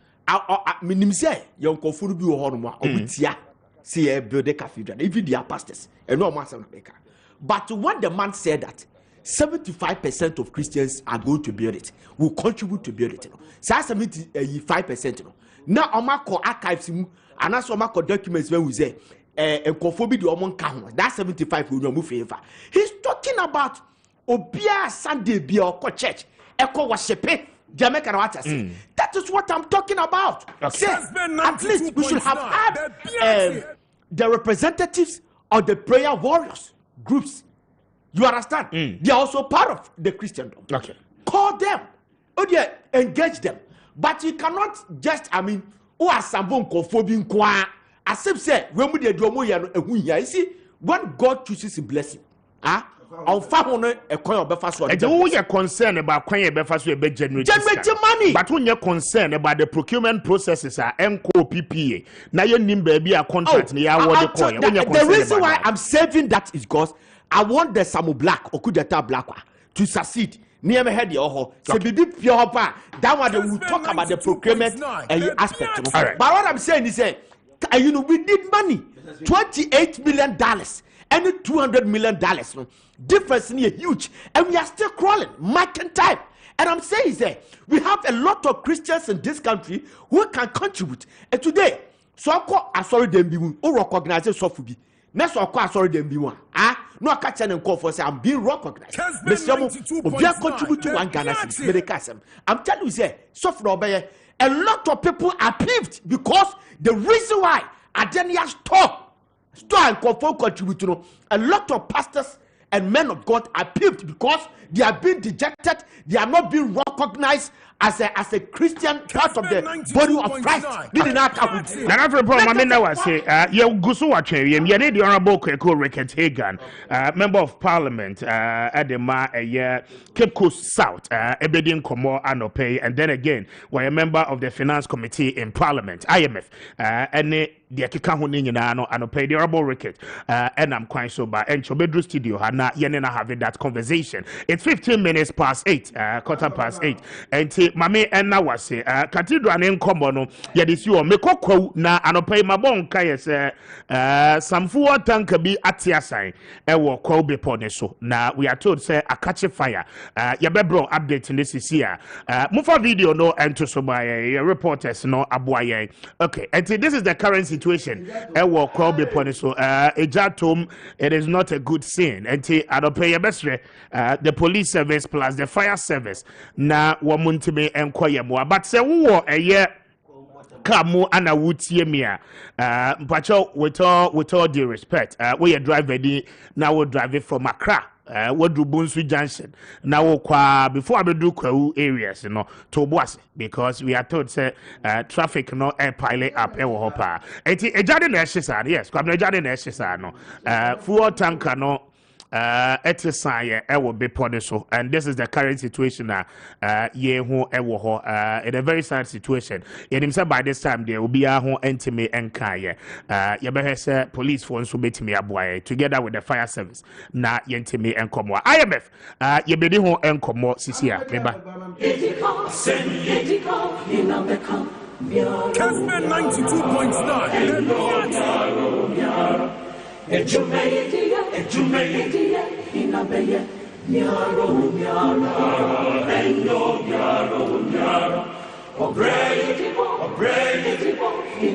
minim say yon kofuru bi wo ho no ma obutia see e build a cathedral even their pastors and no man America. But when the man said that 75% of Christians are going to build it, will contribute to build it. So 75%. Now, Omako archives and that's Omako documents when we say and conformity to Omon Kahon. That 75 will move favor. He's talking about Obia Sunday Bia or church, Echo worship. Jamaica, that is what I'm talking about. Okay. At least we should have had the representatives of the prayer warriors groups. You understand? They are also part of the Christendom. Okay. Call them. Oh, yeah, engage them. But you cannot just, who are some conforming kwa. As if say, when we do you see, when God chooses a blessing, on family a coin of Befaso. And who you're concerned about coin Befaso a bit generate money. But when you're concerned about the procurement processes are MCO PPA. Now you need baby a contract near what the coin. The reason why I'm saving that is because I want the Samu Black or Kudeta Black to succeed. Near me head your so be pure that one they will talk about the procurement aspect. Right. But what I'm saying is we need money. $28 million and $200 million. Difference is huge, and we are still crawling, marking time. And I'm saying is we have a lot of Christians in this country who can contribute. And today, so I sorry them be who recognize Sofubi. Next I sorry them be one. No I catch and call for say I'm being recognized. We are contribute to one Ghana. I'm telling you, Sofu a lot of people are peeved because the reason why Adenia stop and contribute to a lot of pastors and men of God are peeved because they are being dejected, they are not being recognized as a Christian part of the body of Christ. Did not happen. The Honorable Kweko Ricketts Hagan, Member of Parliament at the Cape Coast South, Ebedin Komo Anope, and then again, we're a member of the Finance Committee in Parliament, IMF, and the Anope, the Honorable Ricketts, and I'm quite sober, and Chobedru Studio, Hana Yenena having that conversation. It's 15 minutes past 8, quarter past 8, and Mame and Nawase, Cathedral and Combono, Yadis you Mekoko na Anope Mabon Kayes, Samfua Tanka be Atiasai, Ewo Kobe Poneso. Now we are told, say, a catch a fire. Yabebro update in this is here. Mufa video no and to so by reporters no abuaye. Okay, and this is the currency situation ewo Kwame Appiah so ejatom it is not a good scene enti adope yebesre the police service plus the fire service na womuntime enkoyemo but se wo eye Kamu ana wutie mi a mpacho with all due respect we driver di na we drive from Accra Wadru Bunsu Junction now before abedu Kwahu areas to Boase because we are told say traffic no air pilot up ewo hopa enti ejade na ehisa yes kwam na ejade na ehisa no fuel tanker no etisanye ewo bepone so and this is the current situation ye ho ewo ho in a very sad situation yenim say by this time there will be a ho entime enkaye ye be say police for nso betimi aboaye together with the fire service na yentime enkomo IMF ye be di ho enkomo sisi a meba Kessben 92.9.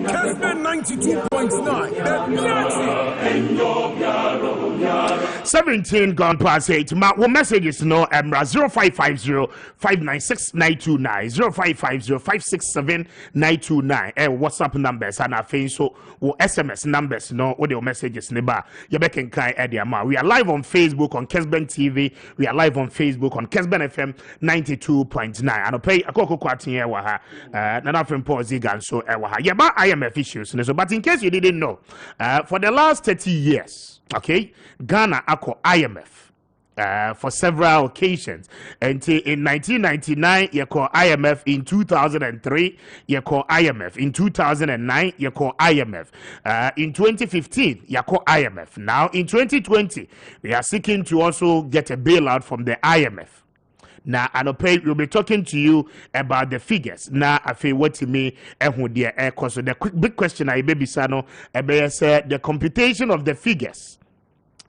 Kessben 92.9. 17 gone past 8. My messages no 0550 596 929 0550 567 929 WhatsApp numbers and our so SMS numbers no what your messages neba you can kai ediama. We are live on Facebook on Kessben TV. We are live on Facebook on Kessben FM 92.9 and pay a cocoa quartin ewaha nana from Zigan so ewaha yaba IMF issues so but in case you didn't know for the last 30 years okay Ghana ako IMF for several occasions until in 1999 you call IMF, in 2003 you call IMF, in 2009 you call IMF, in 2015 you call IMF. Now in 2020 we are seeking to also get a bailout from the IMF. Now, we'll be talking to you about the figures. Now, I feel what to me, so the big question I baby sano, the computation of the figures.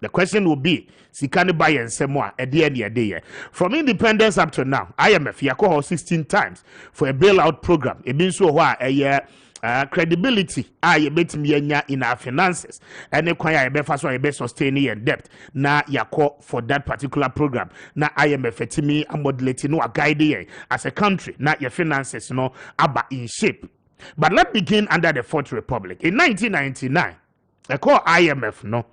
The question will be, Sikani buy and Semwa at the end of the year. From independence up to now, IMF, Yako 16 times for a bailout program. It means so why a year. Credibility I bet me in our finances and require a first one a sustaining and debt na yako for that particular program na IMF etimi modulating no guide as a country na your finances no aba in shape. But let's begin under the Fourth Republic. In 1999 they call IMF no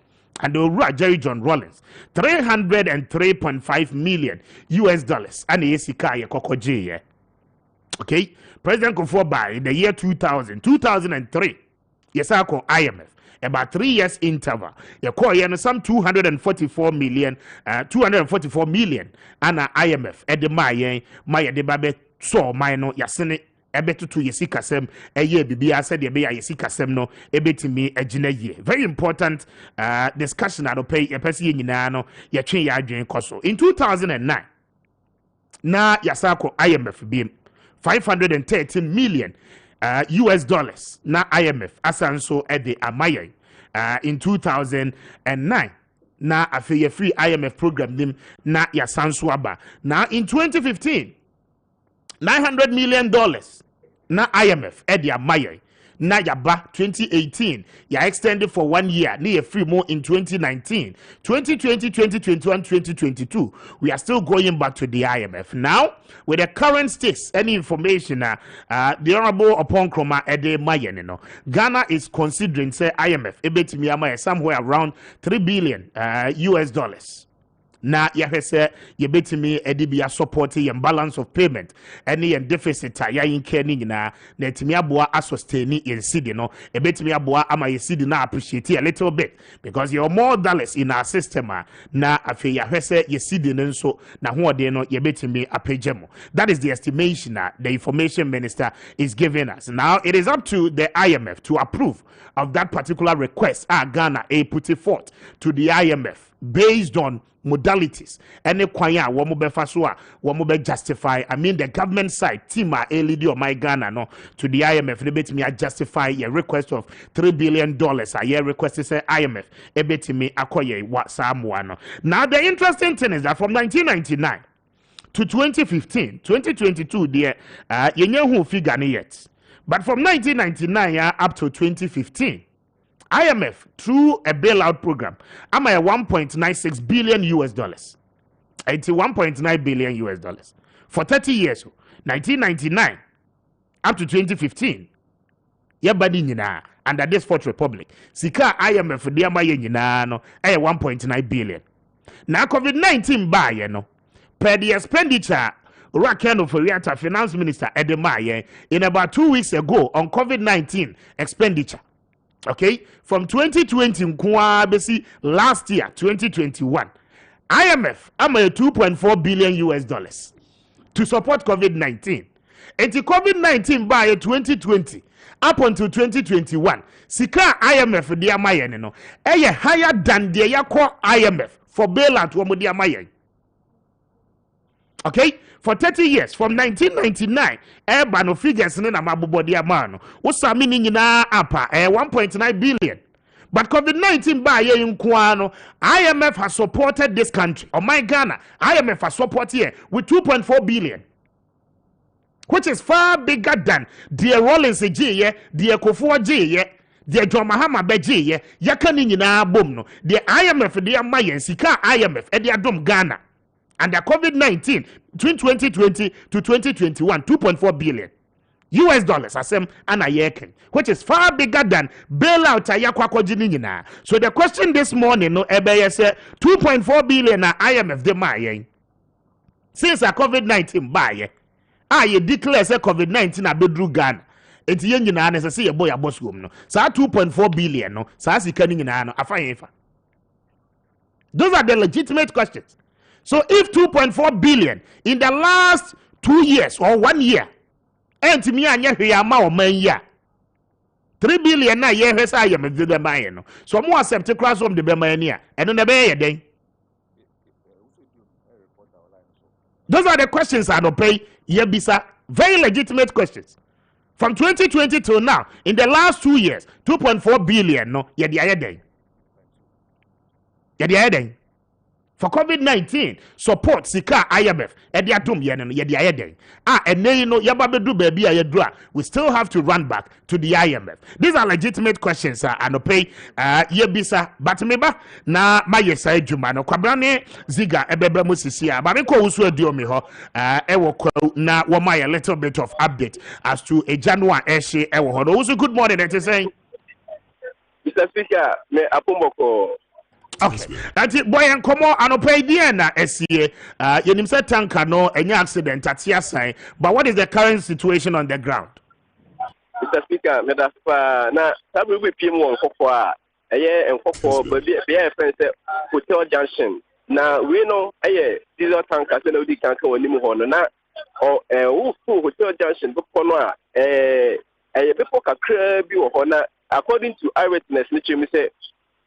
and the Jerry John Rawlings $303.5 million and the ACK Kokoje. Okay, President Kufuor in the year 2003, yes, I call IMF. About 3 years interval, you call some 244 million, and IMF at the Maya de so mino yasene ebetu to yesikasem eye bibia said ye be yesikasem no ebetimi agina ye. Very important discussion I don't pay a person nyina no ye twen ya adwen koso. In 2009, na yasako IMF bim 513 million US dollars na IMF asanso at the Amaya in 2009 na afeye free IMF program nim na yasanso aba. Now in 2015 $900 million na IMF at the Amaya na yaba 2018 ya extended for 1 year near free more in 2019 2020 2021 2022 we are still going back to the IMF now with the current stakes any information the honorable upon Kroma Ede Mayen no Ghana is considering say IMF ebetimi ama somewhere around 3 billion US dollars na yahese yebetimi edibia support yem balance of payment any and deficit ya yinke ni nyina na etimi aboa asustain in cedi no ebetimi aboa ama ye cedi na appreciate a little bit because you're more dollars in our system na afi yahese ye cedi nso na hoode no yebetimi apejemo. That is the estimation the information minister is giving us. Now it is up to the IMF to approve of that particular request Ghana put it forth to the IMF based on modalities any kwanya womo befa so a womo be justify I mean the government side team lead or my Ghana no to the IMF they betimi justify a request of $3 billion a year request say IMF e betimi akoye what samoa no. Now the interesting thing is that from 1999 to 2015 2022 there yenye hu figure yet But from 1999 up to 2015, IMF through a bailout program, I'm at 1.96 billion US dollars. 81.9 billion US dollars for 30 years. 1999 up to 2015. Yabadi nyina under this Fourth Republic. Sika IMF diama ye nyina no 1.9 billion. Now COVID-19 buy no per the expenditure Raken of Riata Finance Minister Edemaye in about 2 weeks ago on COVID-19 expenditure. Okay, from 2020 besi last year 2021, IMF ama 2.4 billion US dollars to support COVID-19. And the COVID-19 by 2020 up until 2021, sika IMF di amaye no higher than the yakwa IMF for bailout wo di amaye. Okay, for 30 years from 1999 no figures na mabobo di amano wo sami ni nyina apa 1.9 billion. But COVID-19 by no IMF has supported this country. Oh my Ghana, IMF has supported here with 2.4 billion. Which is far bigger than the Rollins J, the Kofu J, the John Mahama Beji, Yakani nyina bom no. The IMF the Mayan Sika IMF and the Adom Ghana. And the COVID-19 between 2020 to 2021, 2.4 billion US dollars asem anayeken, which is far bigger than bailout ayakwa kojini nyina. So the question this morning no ebeye say 2.4 billion na IMF de mayen. Since a COVID-19 buy you declare say COVID-19 na bedru Ghana. Enti yen nyina na say ye boy aboswom no. Sa 2.4 billion no, sa sika ni nyina no afa. Those are the legitimate questions. So if 2.4 billion in the last 2 years or 1 year, and to me anya hweyama o man ya 3 billion na ye hwesa ya me de man no. So mo accept class from the be man ya. Eno na be ye den. Those are the questions I don't pay Yebisa. Very legitimate questions. From 2020 till now, in the last 2 years, 2.4 billion no ye di ayeden. Ye di ayeden. For COVID-19 support sika IMF edi atom ye no ye di ayeden. Ene no yaba bedu baby ayedra. We still have to run back to the IMF. These are legitimate questions I no pay Yebisa. But meba na mayesa edwuma no kwabrane ziga ebebe musisia. Ba me ko usu edio me ho ewo kwa na wo my a little bit of update as to a January eshe ewo ho. No, good morning it is saying Mr. Speaker, me apomboko. Okay. That's boy and come on and pay the na SCA. You nimsa tanker no any accident at sign. But what is the current situation on the ground? Mr. Speaker, me da na sabu we PM won kokwa eye enkoko but be friend say Hotel Junction. Na we know diesel tanker say no di kan ka woni mu ho no na wo Hotel Junction bo kono a people kakra bi wo ho na according to eyewitness ni chimi say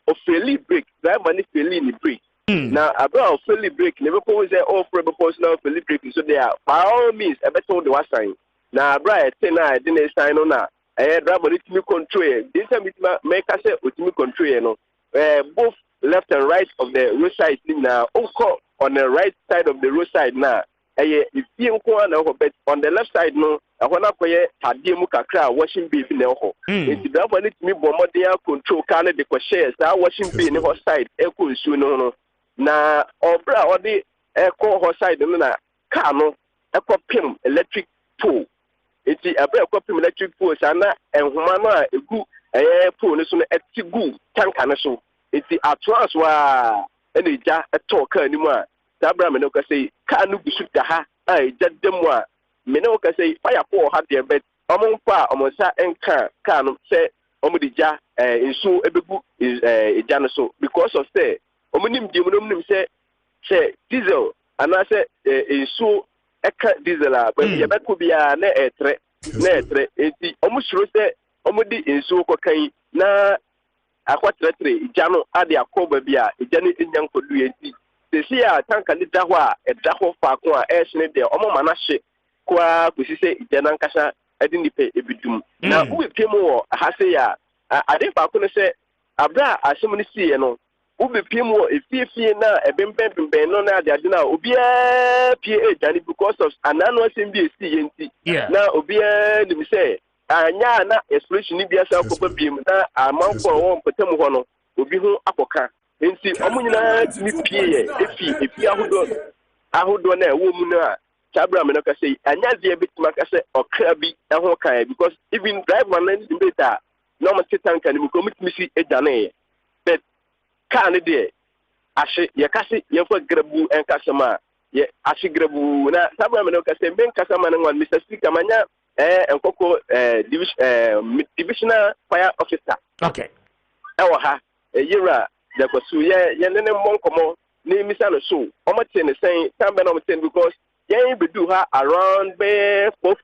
Ofeli break, drive money feli in the break. Now, about Ofeli break, never call say all for a personal Ofeli break, so they are by all means a better the was sign. Now, Brian, I didn't sign on that. I had drive money to me control. This time it make us say ultimate control, both left and right of the roadside now, on the right side of the roadside now. If you on the left side, no, I want to play Tadimu Kakra washing beef in the hole. If you don't want it to me, Bomodia control Canada, the shares, that washing beef in the hot side, echo soon. Now, or bra or the echo hot side, no, Cano, echo pim, electric pool. It's a very copy electric pool, and Humana, a good air pool, a good tank and so. It's the Atlaswa, and it's just a talk anymore. Sabra Menoka say, Kanu Bisuka ha, Jademwa. Menoka say, Fire for had their bed, among pa, Amonsa and Kanu say, Omudija, in so ebebu is a janaso. Because of say, Omunim Dimunum say, diesel, and I say, in so eka diesel, but Yabakubia ne etre, it's almost say, Omudi in so cocaine, na aquatre, Jano, Adia Cobabia, Janet in Young for Duty. They see a tank and Dawa, a Daho Fakwa, Ashne, the Omo Manashe, Qua, which is a Janankasha, I didn't pay a bit. Now, who came more, Hasea, I think I couldn't say, Abra, I somebody see, you know, who be Pimo, if you now, a bim no, they are now, Ubia, PA, Danny, because of an annual CNC. Now, Ubia, let me say, anya na exploration ni bia sa ko biem na amanfo won petem ho no obi ho akoka nti omo nyina mi pie efi ahodo na ewo mu na Chabra me no ka say anya zia bitima ka say okra bi ho kan because even driver na ndi beta no mo titan kan mi ko mitimi ejane but kan de ashe ye ka say ye fo grabu en kasama ye ashe grabu na Chabra me no ka say ben kasama na wan Mr. Speaker manya enkoko divisional fire officer okay ewo ha yira de ko su ye nene monkomo ni misa no so o mo tie ne sen tambe no mo tie because yen bedu ha around be 40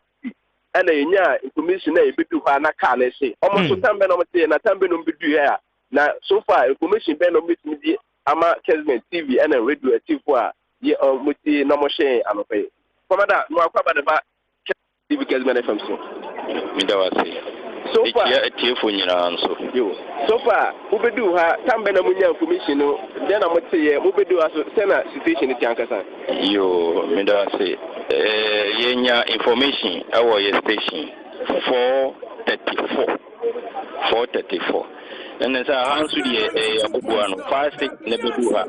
and enya information na bedu ha na car na say almost so tambe no mte na tambe no bedu ha na so far information be no meet di ama Kessben TV and radio TV a ye muti no mo share anope komada no akwaba de ba TV Kessben FM so mi da wase so far ya tiefo nyina anso yo so far ubedu ha tambe na munya information no den na mte ye ubedu aso sena situation ti ankasa yo mi da wase yenya information our your station 434 and sa hansu die abubuwa no fast na bedu ha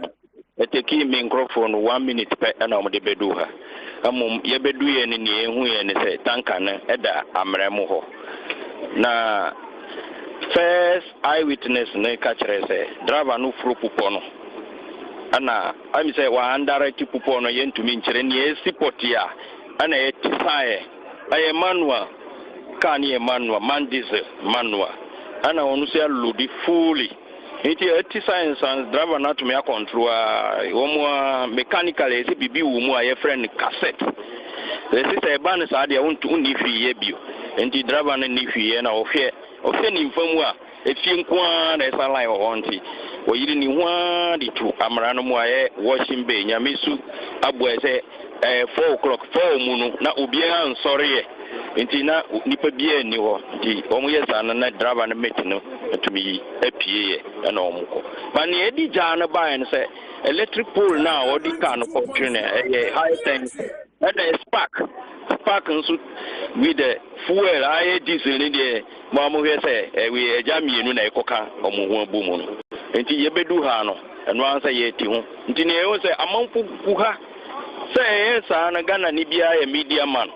eteki microphone 1 minute per na mo de bedu ha amum ye bedu ye ni ehu ye ne se tanka na eda amremu ho na first eyewitness ne ka kire se driver no furu pupo no ana ami se wa andara ti pupo no yentumi nkire ne esipoti a ana etisae aye manual kan ye manual mandise manual ana onu se aludi fully iti etisae sans driver na to me control wo mechanical esi bibi wo mu aye friend cassette esi se ban sa de wontu ni fiye bio enti driver na ni fiye na ofie ni mfamu a efie nkoa na esa line wo nti wo yiri ni hwa di tu amara no mu aye washing bay nyamesu abo ese 4 o'clock 4 mu no na obia nsori nti na nipa bia ni ho nti omu yesa na driver na meti no atumi apie na omuko mani edi jana ba en se electric pole na odi kan ko twene high tension and spark nso with the fuel aye diesel ni de mamu he se we ejamienu na ekoka omuhu abumu no nti yebedu ha no eno ansa ye ti ho nti ne yo se amanfu kuha se sa na Ghana ni bia ya media man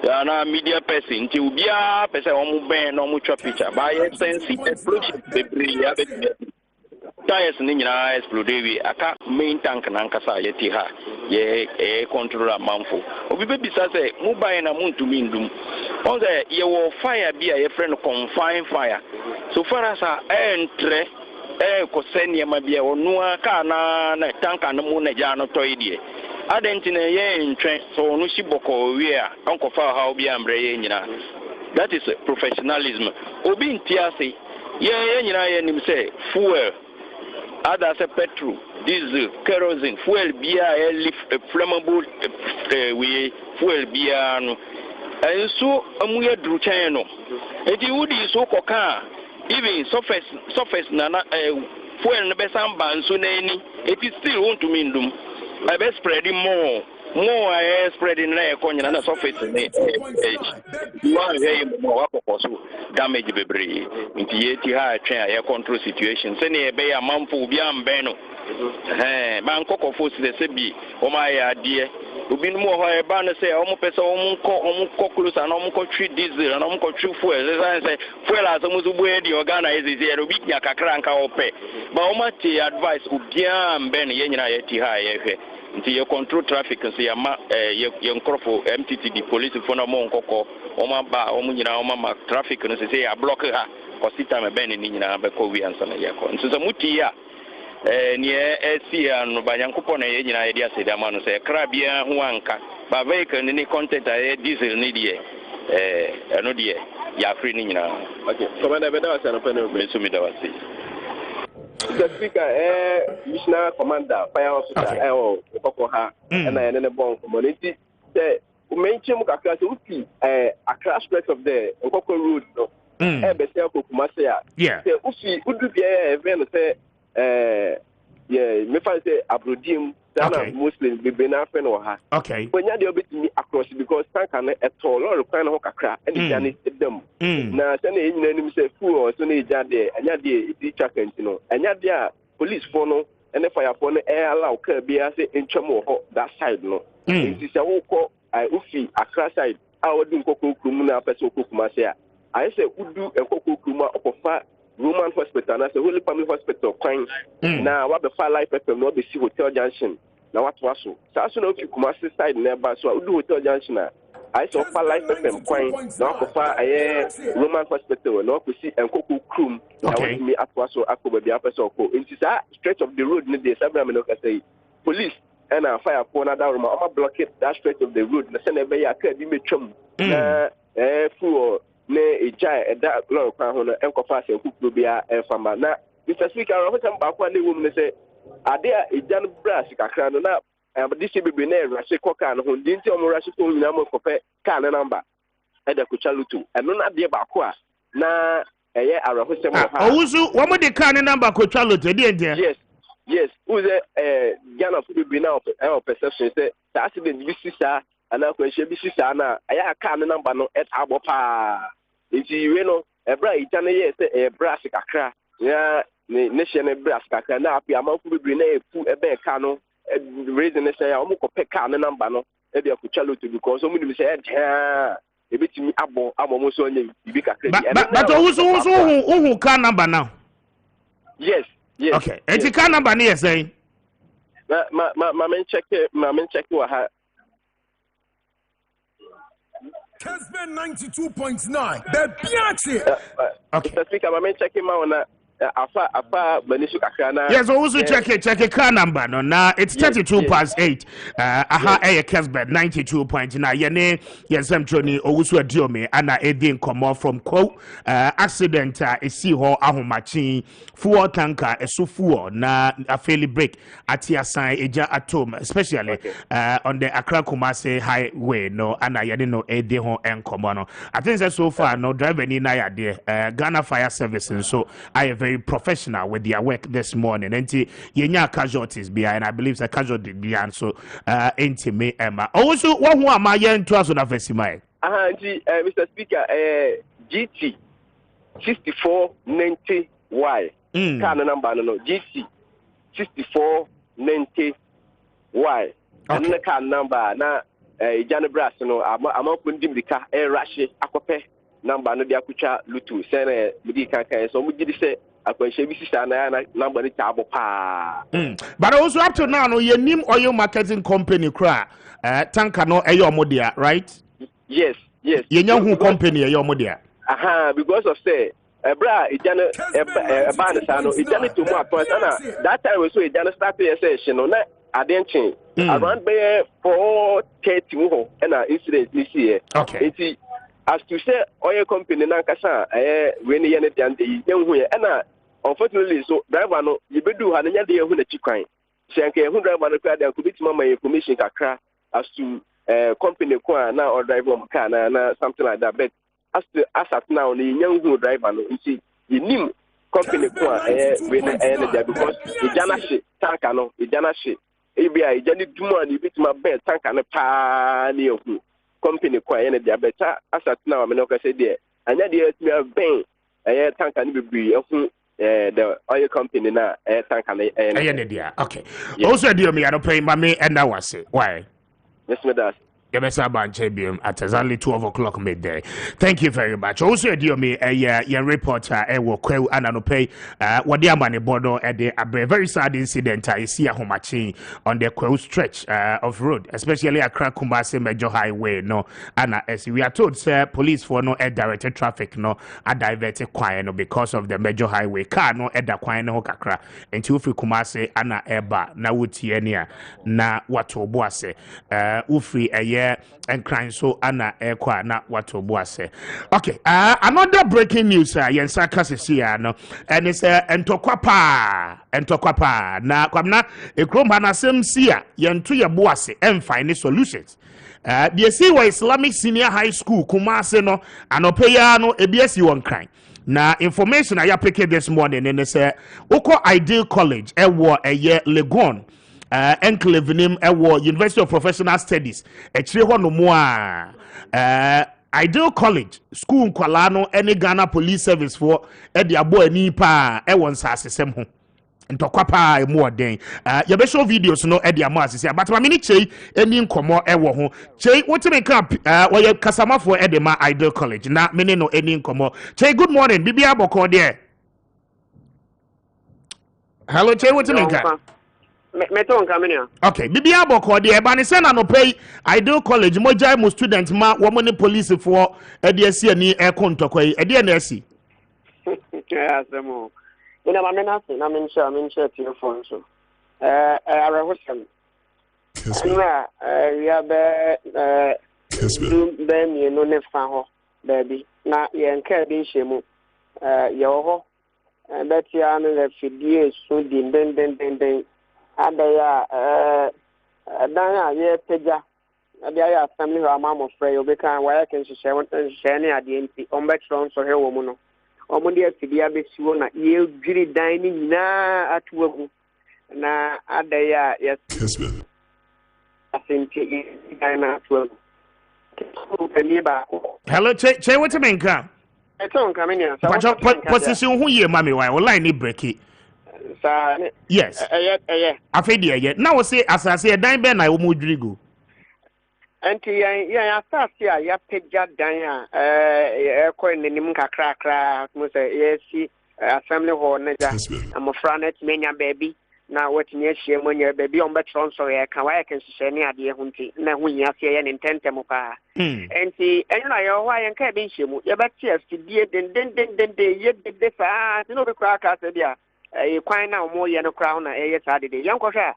na media person nti ubia pese omu ben na omu twa picture ba ye sense explosion bebre ya be tires ni nyina explode wi aka main tank na nkasa ye ti ha ye control amanfo obi be bisa se mobile na muntumi ndum on say ye wo fire bia ye friend confine fire so far as entre ko senia ma bia onu aka na tank na mu na ja no toidie adentine ye ntwe so onu shiboko wi a onkofa ha obi ambre ye nyina that is professionalism obi ntiase ye nyina ye nim say fuel other say petrol diesel kerosene fuel bia flammable we fuel bia no enso amuye duru chan no edi wudi so koka even surface na fuel no be samba nso na ani it is still want to mean dum I be spreading more spreading na ekonya na surface ne one here more akoso damage bebre nti yeti ha atwen aye control situation se ne be ya manfo obi amben no man kokofo se bi o ma ya de obi no ho e ba no se o mo pese o mo nko close na o mo ko twi diesel na o mo ko twi fuel se fuel aso zo bu e di organa ezezi e obi nya kakra nka ope ba o ma ti advice obi amben ye nyina yeti ha ye hwe nti ye control traffic nso ya ma ye nkrofo MTT police for na mo nkoko o ma ba o mu nyina o ma traffic no se ya block ha ko sita me ben ni nyina be ko wi ansa na ye ko nso so muti ya ni esia no ba nyankopɔ na ye nyina ye dia se da ma no se kra bia ho anka ba vehicle ni content a diesel ni die eno die ya free ni nyina okay commander be da wasa no pene be so mi da wasi the speaker missioner commander fire officer okokoha na ene bon community say o mention mu kakra say uti Accra aspect of the okoko road no be say okokuma say say ufi udu bia even say me fan say abrodim Sana Muslim be benafin or her. Okay. When you're bit me across because Tankan a tall or kind of hoka and the Janis them. Now, Sunday in say fool or Sunday Jade, and Yadi, it's you know, and Yadia police phono and the fire phone air allow Kirby as in Chamo that side no. It is a walk I ufi across side. I would do Coco Kumuna Peso Kukumasea. I say would do a Coco Kuma of a Roman hospital, and I say Holy Family Hospital crime. Now what the fire life FM not be see Hotel Junction. Now what was so? So as soon as you Kumasi side nearby, so I would do Hotel Junction. I saw fire life FM crime. Now for a Roman hospital, not to see and Coco Krum. Now me at Waso Akuba the upper so into that stretch of the road near the Sabraminoka say police. And I fire for another room. I'm blockade that stretch of the road. The same way I could be chum. For ne a giant that long crown and coffee and cook will be a farmer. Now, Mr. Speaker, I was about one woman say, are there a Jan Brass crown up? But this will be near Russia Cocan who didn't tell me Russia to number for can number at the Kuchalutu. And none of the Bakwa. Now, a year I was also one of the can number Kuchalutu, didn't you? Yes, who's a Ghana could be now our perception say the accident this sister and now when she be sister now I can't number no at Abopa. It's you know a bright Jana a brass cacra, yeah, nation a brass cacra now be a month to be a bear cano, reason they say I'm going to pick can number no, maybe I could tell you because somebody said, yeah, a bit me abo, I'm almost on you. But also who can number now? Yes. Yes. Okay. And the car number near saying. My man check what ha. Kessben 92.9. The Piachi. Okay. Mr. Speaker, my man check him out. Afa Benishu Kakana. Yes, also check a car number. No, now it's 32 past 8. Aha, Kessben 92.9. Yene, yes, I'm Johnny. Also, a diome, and I didn't come off from quote accident. I see her Ahomachi, fuel tanker, a sufu na a fairly break at Yasan Eja Atom, especially on the Accra Kumasi Highway. No, and I didn't know a day home and common. I think that so far no driver any idea. Ghana Fire Services. So I have very professional with their work this morning. And yenya casualties behind, I believe the casualty behind. So enti me Emma. Also, one who am I yen to us on a vesimai? Mr. Speaker, GT 6490Y. Kind number no GT 6490Y. And the car number na Jana Brass no I'm open the car rush akope number no dia kucha lutu sene mudi kankan so mu gidi say akwanhye bi sisa na number ni tabo pa. But also up to now no ye nim oil marketing company kra tanker no eyo omodia, right? Yes. Ye nya hu company eyo omodia. Because of say bra ejana ban sa no ejana to mu apon na that time we so ejana start say no na adenchin around by 4:30 ho na incident this year. Okay. As to say oil company nankasa when ye ne dan dey hu ye na unfortunately so driver no you bedu ha na dey hu na chikwan shenke hu driver no kwa dan ko bitima my information kakra as to company kwa na or driver am car na something like that, but as at now the young driver no see you nim company kwa when there because e jana she tanka no e jana she ebia e jani duma ni bitima bet tanka no pa ni oku company kwa ene dia beta asat now me no ka say there anya dia me ben tanka ni bibiri ehun the oil company na tanka na ene dia. Okay. Also dia me no pay me and that was it. Why? Yes, madam. At exactly 12 o'clock midday. Thank you very much. Also, dear me, a reporter, will quell and no pay what the money border at a very sad incident. I see a homachi on the quell stretch of road, especially at Kumasi Major Highway. No, and as we are told, sir, police for no directed traffic, no, a diverted choir, no, because of the Major Highway car, no, at the choir, no, kakra, and two Kumasi, Anna Eba, na Wutienia, na Watoboase, Ufi, a and crying so Anna Equa na wato boase. Okay, another breaking news yensa kasisi no and it's entokwapa na kwamna ekrom hanasem sia yento ye boase and find solutions. The see wa Islamic Senior High School Kumase no anopeya no ebiesi won crying. Na information I pick this morning and say Oko Ideal College ewo eye Legon enclave nim ewo University of Professional Studies echire ho no mo a Ideal College school nkwala no any Ghana Police Service for e de abo ani pa ewo nsasesem ho ntokwa pa emu oden ye be show videos no e de amo asese but ma mini chei eni nkomo ewo ho chei wotime ka we kasamafo e de ma Ideal College na mini no eni nkomo chei good morning bibi aboko there. Hello chei wotime ka Meton Camino. Okay, bibi aboko de eba ne se na no pay Ideal College mo jai mo student ma wo mo ne police for e de asi ani e kontokwa yi e de na asi. Yeah, samo. Ina ma mena se na men share telephone so. Ara hosam. Na ya be Kessben be mi no ne fa ho baby. Na ye nka bi nhemu ye ho. Beti anu le fidie so din den adaya dan ye peja adaya family ho amam of frey obeka why can share one share ne ade nti ombetron so he wo mu no omo de afidie abesiwo na ye dwiri dan ni nyina atuwagu na adaya yes Kessben asinti dan na atuwagu hello che what you mean ka eton kamenya position hu ye mami why online ni break yes afedi eye na wo say asase dan be na wo mo dwirigo anti ya asase a ya pegja dan a ko nenim kakra mo say yes assembly hall na ja amofra net menya baby na watini ahia mo nya baby on betron so ya kan wa kan hye ne ade hunti na hu nya se ya ne tentem pa anti enyo na yo wa yan ka be nhemu ya beti afidie den ye de fa no be kra ka se dia kwan na mo ye no kra na ye sa de yan ko hwa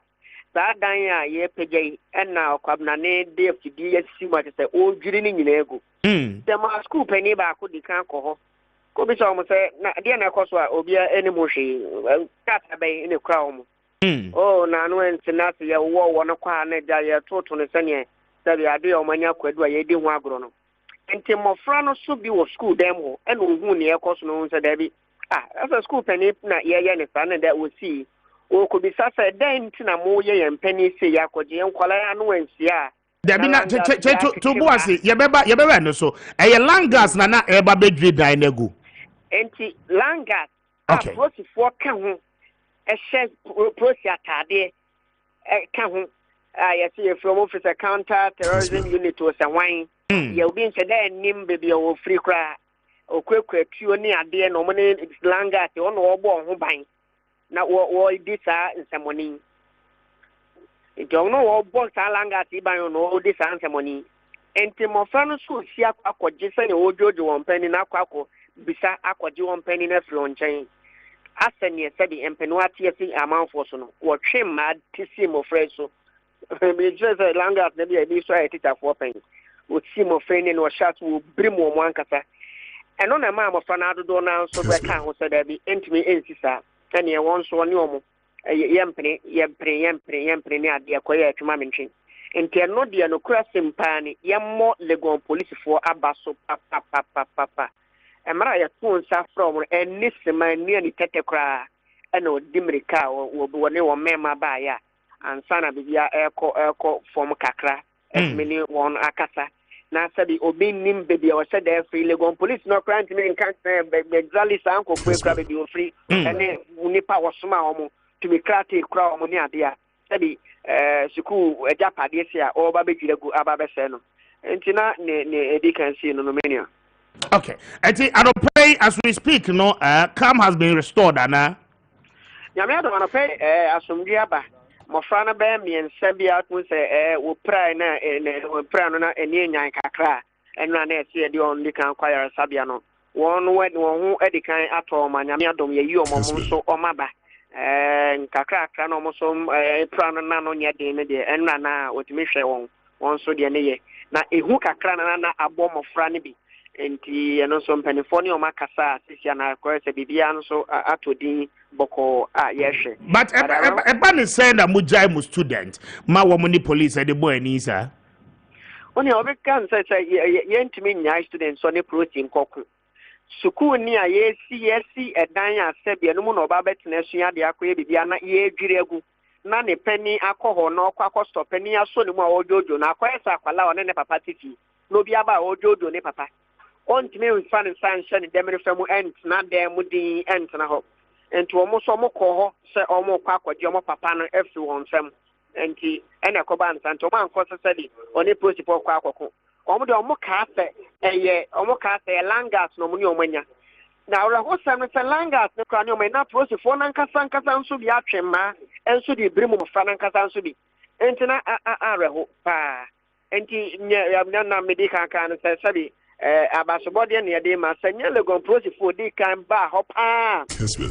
sa dan ya ye pegye na kwabna ne de afidie si ma se o dwiri ni nyina ego de ma school pani ba ko di kan ko ho ko bi so mo se na de na ko so a obi eni mo hwe kata be ni kra mo oh na no entinasi ya wo no kwa na ja ya toto ne sene sabi ade o manya kwadu a ye di hu agro no enti mofra no so bi wo school dem ho e no hu ne ekoso no nse da bi asa school penny na ye ne fa na da wo si o ko bi sasa den ntina mo ye penny se ya koje en kwala ya no ensi a da bi na to boase ye beba no so e langas na eba bedwi dan na gu enti langas okay prosifo ka ho ehye prosi atade ka ho yes from officer counter terrorism unit was a wine you be in today nim baby o free cry okwekwe tuo ni ade no mo ne langa te ono obo ho ban na wo di sa nsemoni ito no wo bo sa langa te ban no o di sa nsemoni enti mo fa no so si akwaje se ne ojojo won pani na akwako bisa akwaje won pani na fri on chen asanye se di empenu atiesi amanfo so no wo twe mad tisi mo freso me just langa te bi so e teacher for pen wo ti mo fe ni no shot wo brim wo ankasa eno na ma mo fa na dodo na so be ka ho se da bi entimi ensisa ene e won so ne omo yempre ni ade akoye atuma mentwe enti eno de no kura simpani yemmo legon police for abaso papa emra ya tunsa from enisema ni tete kura eno dimrika wo ne wo mema ba ya ansana bibia eko form kakra mini won akasa na sabi obi nim baby o said there free legon police no grant me in can't exactly san ko kra baby o free ene unipa wasoma omo to me krate kra omo ni ade a sabi school ejapade sia o ba begiregu aba be se no entina ne edikan si no mania okay eti anopay as we speak no calm has been restored ana nyame ado anopay asomdwe aba mofra na be miensa bia kun se wo prai na wo prai no na eni nyan kakra enu na ese de on dikan kwaya sabia no won hu edikan ato ma nyame adom ye yi omo so omaba nkakra akra no mo so prai no na no nya de me de enu na otimi hwe won so de ne ye na ehu kakra na abo mofra ne bi enti eno so mpanifo ne o makasa sisia na kwese bibia no so atodin boko yeshe but eba ne say na mujai mu student ma wo ni police e de boy ni sa oni obi kan say yentimi nya student so ne protein koku sukuu ni a yesi edan asebia no mu na oba betena sua de akoye bibia na ye dwiregu na ne penny alcohol no kwa stop penny aso ne mu a ojojo na akwa esa akwala one ne papa titi no bi aba ojojo ne papa on timi nfa ne sanction ne demre famu ent na dem din ent na ho enti omo so mo ko ho se omo kwa akwaje omo papa no efi won fam enti ene ko ban santo man ko se sedi oni protocol kwa akoko omo de omo ka se omo ka se langas no mo ni omanya na ora ho sam se langas no kwa ni omanya protocol na nkasa nso bi atwema enso di brimu mo fa na nkasa nso bi enti na areho pa enti na medical kan se sabi abasobode ne yede ma sanya legon protocol di kan ba ho pa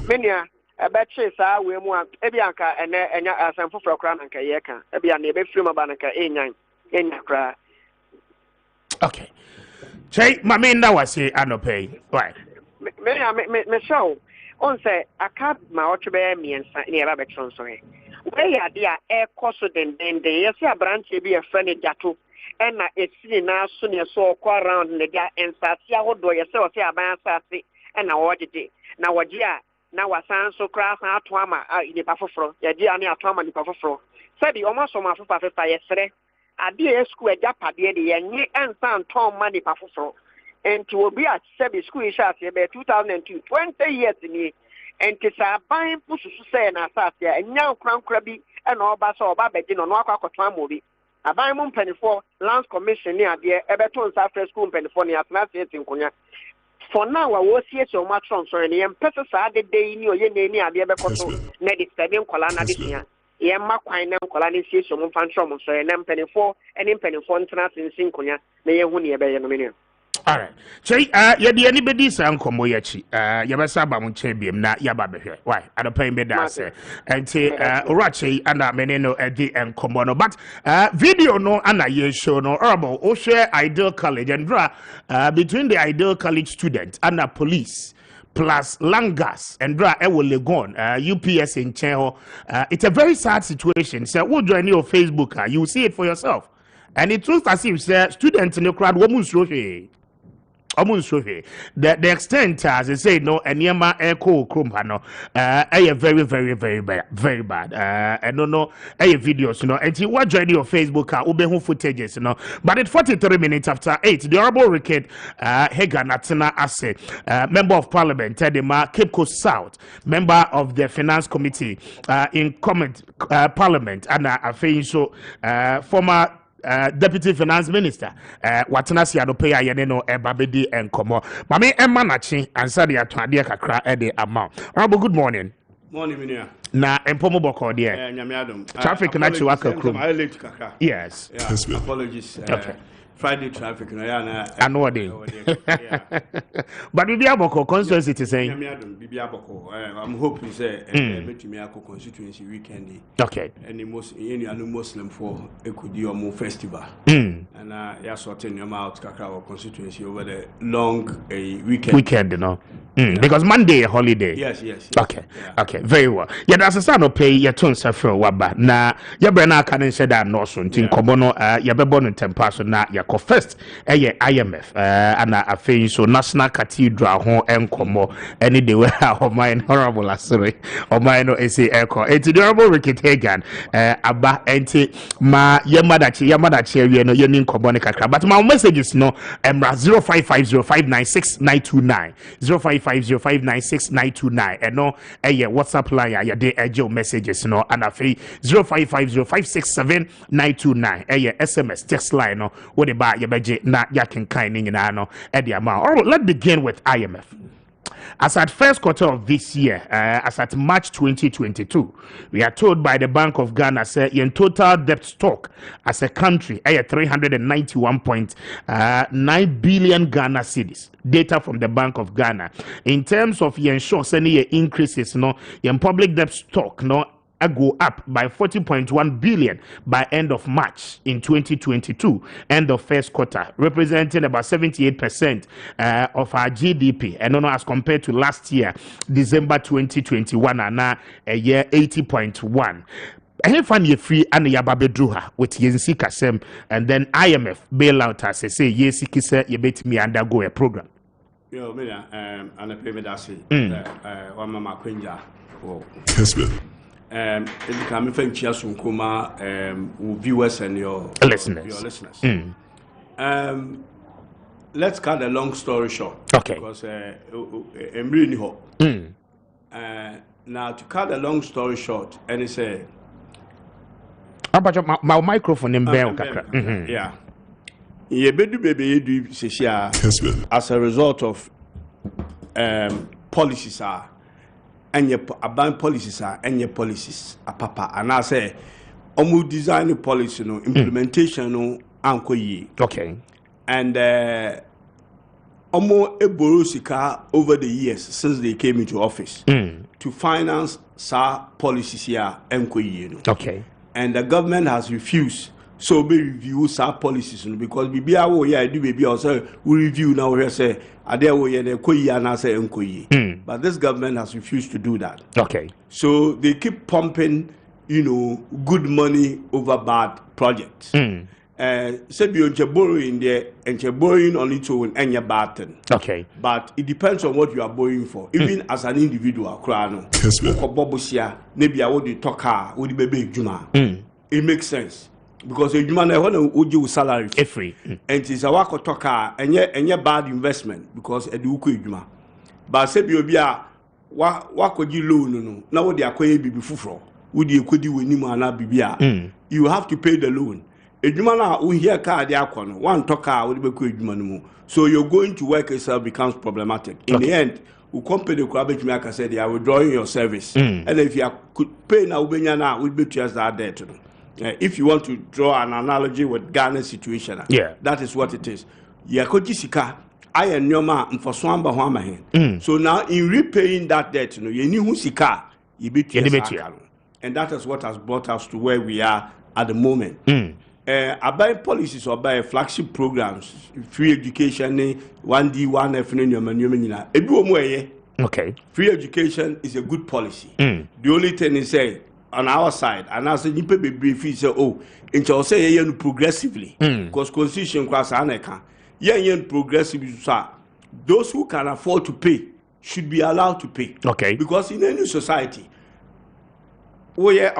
menia ebeche saa we mu ebi anka enya asamfo frokra na nka ye kan ebi an ebe firi ma ba na nka enya kra. Okay. Chey mame nda wase anopay. Why? Me show on say aka ma otwe miensa ne eba betron so he. We ya dia e koso den yesi abranche bi e frene jato na esini na so ne so ko around ne dia ensase ahodo yesi o se aban asase na wodede na woje a na wasan so kra san ato ama ni pafoforo ya di ani ato ama ni pafoforo sabi o ma so ma fofa fefa yesre ade e school eja pade de yenye ensan ton ma ni pafoforo enti obi a sabi school isha se be 2002 20 years ni enti sa ban pususu se na asase enya krankra bi na oba so oba beji no akwa akoto amobi aban mu mpanifo lands commission ni ade ebeto nsa fresh school mpanifo ni atna se tinkonya. For now, I was here to my transfer, and I'm person sad the day in your name, I'll be able to net 7 colana this year. Yamma quine and colani sees some fantom, so and I'm penny 4 and in penny 4 in Sinconia, may you win a million. All right. So, yadi anybody san komo yachi. Yabasa ba munchebi na yababe here. Why? I don't pay me that say. And say urachi ana meneno edi and komono. But video no ana ye show no urban o share Ideal College and draw between the Ideal College students and the police plus Langas and draw ewo Legon UPS in Cheho. It's a very sad situation. So we'll join your Facebook. You will see it for yourself. And it looks as if students in the crowd woman the extent as they say no eniema echo krumpano very very bad I don't know videos you know and you watch your Facebook ubehu footages you know but at 43 minutes after 8 the honorable Ricket Hagan Atsena Ase member of parliament Tedema Cape Coast South member of the finance committee in comment parliament and so former Deputy Finance Minister, Watana Siadopeya Yeneno Ebabedi and Komo. Mame Emanachi answer the Atwadia Kakra Ede amount. Honorable, good morning. Morning, Minia. Na Empomo Boko dear. Traffic na Chiwaka Krum. Yes. Apologies. Okay. Friday traffic no ya I know what they. But we be able to constituency to say I'm hoping say between me constituency weekend. Okay. And most Muslim for Ekudi festival. And ya sorting them out kakra constituency over the long weekend, you know. Because Monday a holiday. Yes. Okay. Yeah. Okay. Very well. Yeah, that's a son of pay your tone suffer waba. Na ya brana can say that no so tin komono ya bebo no tempaso na ya first IMF and a afei so National Cathedral ho enkomo any day we have my honorable asore or my no say echo enti honorable Ricket Hagan aba enti ma yamadachi we no yeni nkomo ne kakra but my messages no emra 0550596929 0550596929 and no WhatsApp line ya de ejo messages no and afei 0550567929 SMS text line no what about your budget na yakin kind in no at the amount. All right, let's begin with IMF. As at first quarter of this year, as at March 2022, we are told by the Bank of Ghana say in total debt stock as a country 391.9 billion Ghana cedis. Data from the Bank of Ghana. In terms of insurance, any increases no in public debt stock no go up by 40.1 billion by end of March in 2022, end of first quarter, representing about 78% of our GDP, and as compared to last year, December 2021, and now a year 80.1. I find you free and Yababedruha with Yensi Kasem, and then IMF bailout as I say, Yesi Kise, you bet me undergo a program. Yo, and I pay me that say, one mama Quinja. Kessben. If you can find Chiasun Kuma, viewers and your listeners. Let's cut a long story short. Okay. Because I'm really hot. Now, to cut a long story short, and it's a. How about my microphone in Bell? Yeah. As a result of policies and your policies and your policies papa and I say design policy no implementation no anko ye. Okay. And borrow sika over the years since they came into office to finance sa policies here anko ye no. Okay. And the government has refused. So we review our policies because we be our yeah do baby also we review now we say there we yeah and say but this government has refused to do that. Okay. So they keep pumping, good money over bad projects. Say beyond borrowing there and you're borrowing only to any bad thing. Okay. But it depends on what you are borrowing for. Even as an individual, maybe I would talk with baby Juma. It makes sense. Because a human would you salary free and it's a wako toka and yet bad investment because a do juma. But say be a wako you loan no now what they are be before would you could do with Nimana Bibia you have to pay the loan. A human who hear car the aquan one toka would be quick money. So you're going to work yourself becomes problematic. In the end, who company could make said they are withdrawing your service. And if you could pay now would be just that there to them. If you want to draw an analogy with Ghana's situation, that is what it is. Yakojisika, I and your man for Swamba Hamahin. So now in repaying that debt, you knew Sika, you beat your and that is what has brought us to where we are at the moment. By policies or by flagship programs, free education, 1D, 1F, okay. Free education is a good policy. The only thing is on our side, and as you be brief, say, and shall say, progressively, because constitution class aneka, progressively, those who can afford to pay should be allowed to pay. Okay. Because in any society, where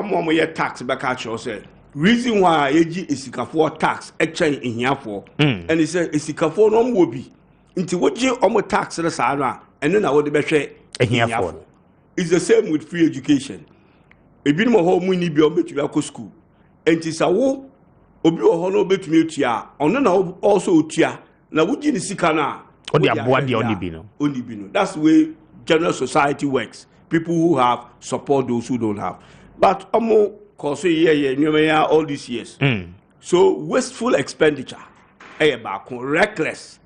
tax back at you say, reason why AG is for tax exchange in here for, and he said, it's for no will be into what you tax and then I would be here for. It's the same with free education. Ebi no ho mu ni bi obetumi akọ school enti wo obi wo ho no obetumi atua ono na also otua na wuji ni sika na odi aboa de oni bi no that's the way general society works. People who have support those who don't have, but cause all these years. So wasteful expenditure back reckless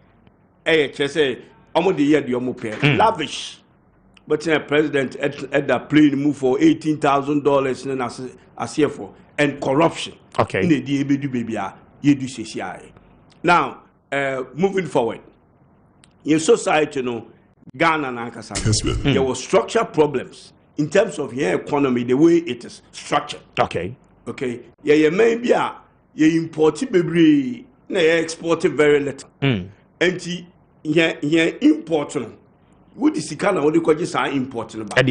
say the year the pay lavish. But the president at the plane move for $18,000 as here for and corruption. Okay. In the DABD baby, you do CCI. Now, moving forward, in society, Ghana and Kessben, there were structural problems in terms of your economy, the way it is structured. Okay. Okay. Yeah, maybe you import baby, you export very little. And you import. What is the kind of what you call just important about? And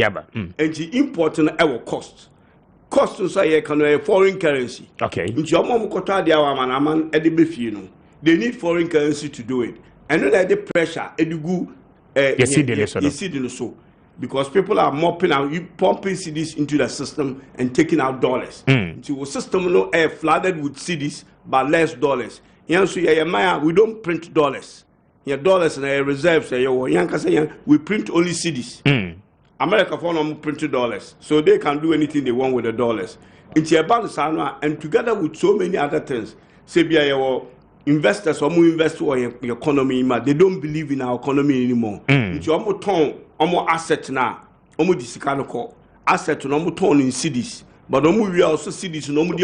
the important our cost. Cost to say a foreign currency. Okay. In your mom kota dia wa man at the beef, they need foreign currency to do it. And then the pressure, you see so because people are mopping out, you pumping CDs into the system and taking out dollars. So the system no air flooded with CDs but less dollars. We don't print dollars. Your dollars and reserves we print only CDs. America for them print dollars, so they can do anything they want with the dollars. And together with so many other things, say your investors or more invest in your economy, they don't believe in our economy anymore. It's almost turn almost asset now, almost this kind of asset no more turn in CDs, but we also CDs no more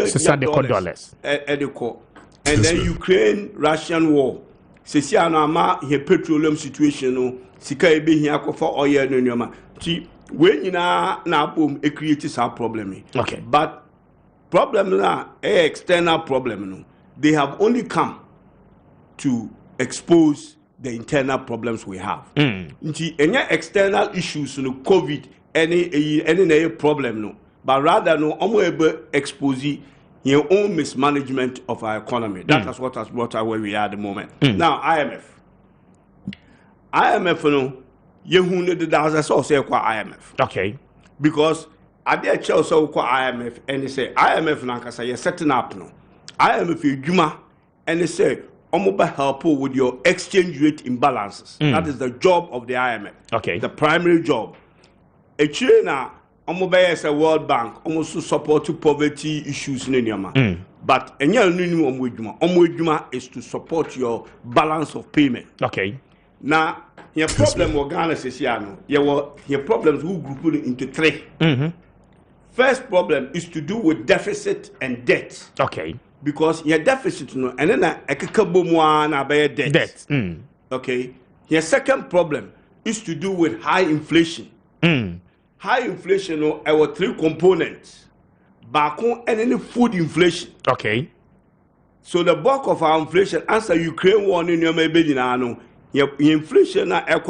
dollars. And then Ukraine Russian war. Sisi anama here petroleum situation no sika ebe hia kofa oil no nyoma ti we nyina na bom e create some problem. Okay, but problem na external problem no, they have only come to expose the internal problems we have. Nti enya external issues no COVID any problem no but rather no omo able expose your own mismanagement of our economy. That is what has brought us where we are at the moment. Now, IMF, no, you who know the also say IMF. Okay. Because I dare tell so IMF and they say IMF nankasa you're setting up no. IMF you juma and they say omoba help with your exchange rate imbalances. That is the job of the IMF. Okay. The primary job. A China as a World Bank almost support to poverty issues in Yama. But Omwejuma is to support your balance of payment. Okay. Now, your problem with Ghana is your problems will group into three. First problem is to do with deficit and debt. Okay. Because your deficit and then a debt. Okay. Your second problem is to do with high inflation. High inflation, our three components. Bako and any food inflation. Okay. So the bulk of our inflation, answer Ukraine war in your maybe your inflation na that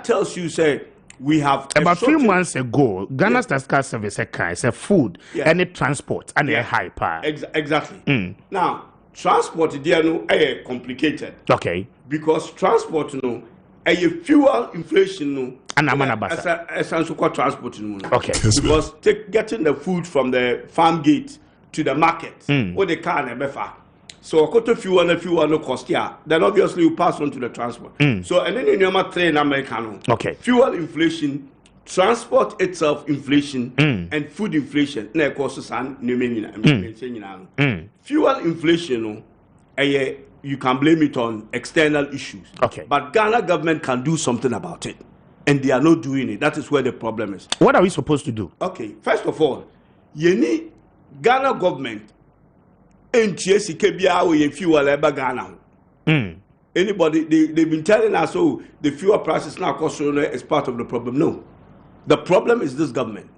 tells you say we have about 3 months ago Ghana Statistical Service said food any transport and a high power. Exactly. Now transport there no complicated. Okay. Because transport no a fuel inflation no and essential transport no. Okay. Because getting the food from the farm gate to the market or the car and befa. So a fuel no cost here. Then obviously you pass on to the transport. So and then in your train Americano. Okay. Fuel inflation, transport itself inflation, and food inflation. Na costs and fuel inflation you can blame it on external issues. Okay. But Ghana government can do something about it. And they are not doing it. That is where the problem is. What are we supposed to do? Okay. First of all, you need Ghana government NTS KBA with fuel Ghana. Anybody they've been telling us the fuel prices now cost is part of the problem. No. The problem is this government.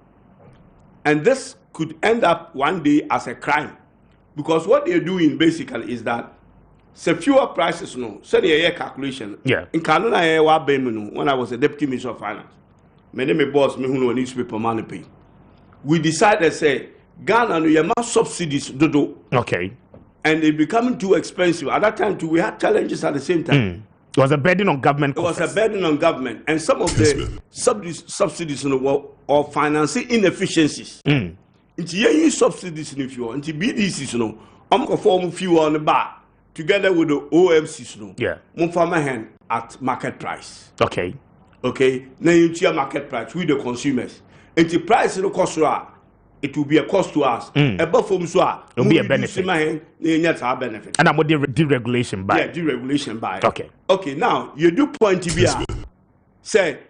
And this could end up one day as a crime. Because what they're doing basically is that so fuel prices no send a calculation. Yeah. In Canada when I was a deputy minister of finance. My name is boss me who know newspaper money pay. We decided say Ghana no you must subsidies dodo. Okay. And they becoming too expensive. At that time too we had challenges at the same time. It was a burden on government. It was a burden on government and some of the subsidies or financing inefficiencies. Into you subsidies if you want. Into BDCs no I'm form fuel on the bar. Together with the OMCs, farmer hand at market price. Okay. Okay. Now you share market price with the consumers. And the price no cost it will be a cost to us. Above from so it will be a benefit. Benefit. And I'm with deregulation by. Yeah, deregulation by. Okay. Okay. Now you do point to be say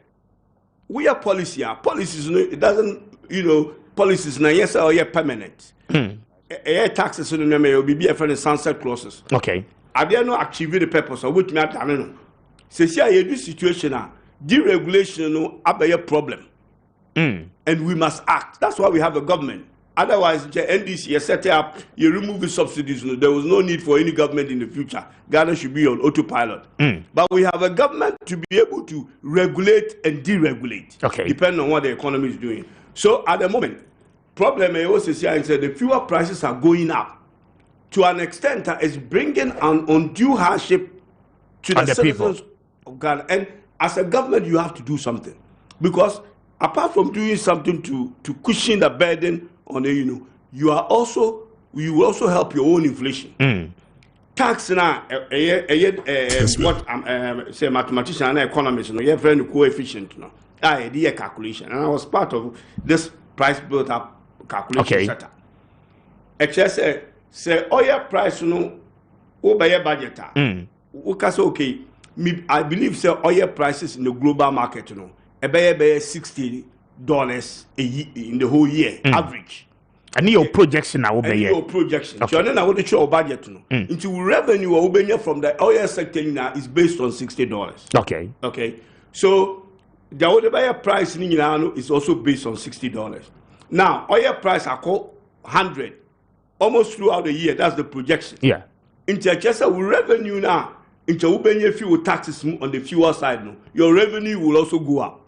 we are policy. Policies it doesn't policies now yes or yeah permanent. Taxes in the will be a friend sunset clauses. Okay. I dare not achieve the purpose of which me at no. Say this situation deregulation no a problem. And we must act. That's why we have a government. Otherwise, the NDC you set up, you remove the subsidies. There was no need for any government in the future. Ghana should be on autopilot. But we have a government to be able to regulate and deregulate. Okay. Depending on what the economy is doing. So at the moment, problem I also say the fuel prices are going up to an extent that is bringing an undue hardship to the citizens of Ghana. And as a government, you have to do something because apart from doing something to cushion the burden on the you will also help your own inflation. Tax now, what say mathematician and economist, you're very coefficient. I did a calculation, and I was part of this price built up calculation setup. Actually, say oil price no over your budget. Okay, I believe say oil prices in the global market about $60 in the whole year average. And your projection now be your projection. So then I want to show budget into revenue or from the oil sector now is based on $60. Okay. Okay. So the oil price is also based on $60. Now oil price are called 100 almost throughout the year. That's the projection. Yeah. Into just revenue now. Into fuel taxes on the fuel side, your revenue will also go up.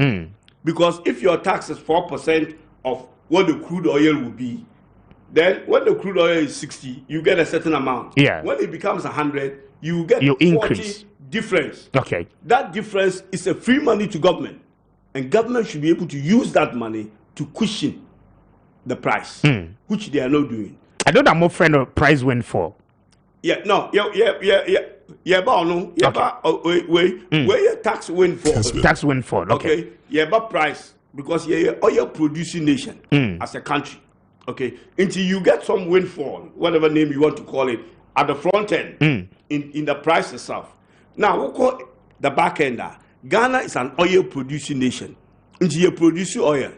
Because if your tax is 4% of what the crude oil will be, then when the crude oil is 60, you get a certain amount. Yeah. When it becomes 100, you get 40 increase difference. Okay. That difference is a free money to government, and government should be able to use that money to cushion the price, which they are not doing. I know that more friend of price windfall. Yeah, no, but no, where your tax windfall? Tax windfall. Okay. But price, because oil producing nation as a country. Okay, until you get some windfall, whatever name you want to call it, at the front end in the price itself. Now we call the back end. Ghana is an oil producing nation. Until you produce oil.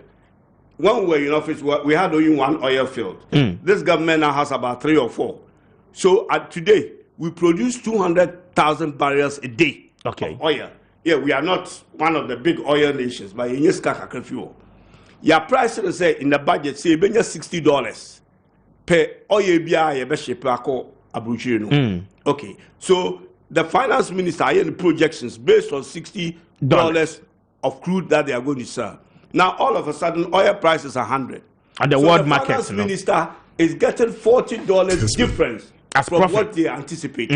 When we were in office, we had only one oil field. This government now has about 3 or 4. So today we produce 200,000 barrels a day of oil. Yeah, we are not one of the big oil nations, but in this fuel. Your price is say in the budget say $60 per oil biya. Okay, so the finance minister are in projections based on $60 of crude that they are going to sell. Now all of a sudden oil prices are 100, and the world market. The finance minister is getting $40 difference from profit. What they anticipate.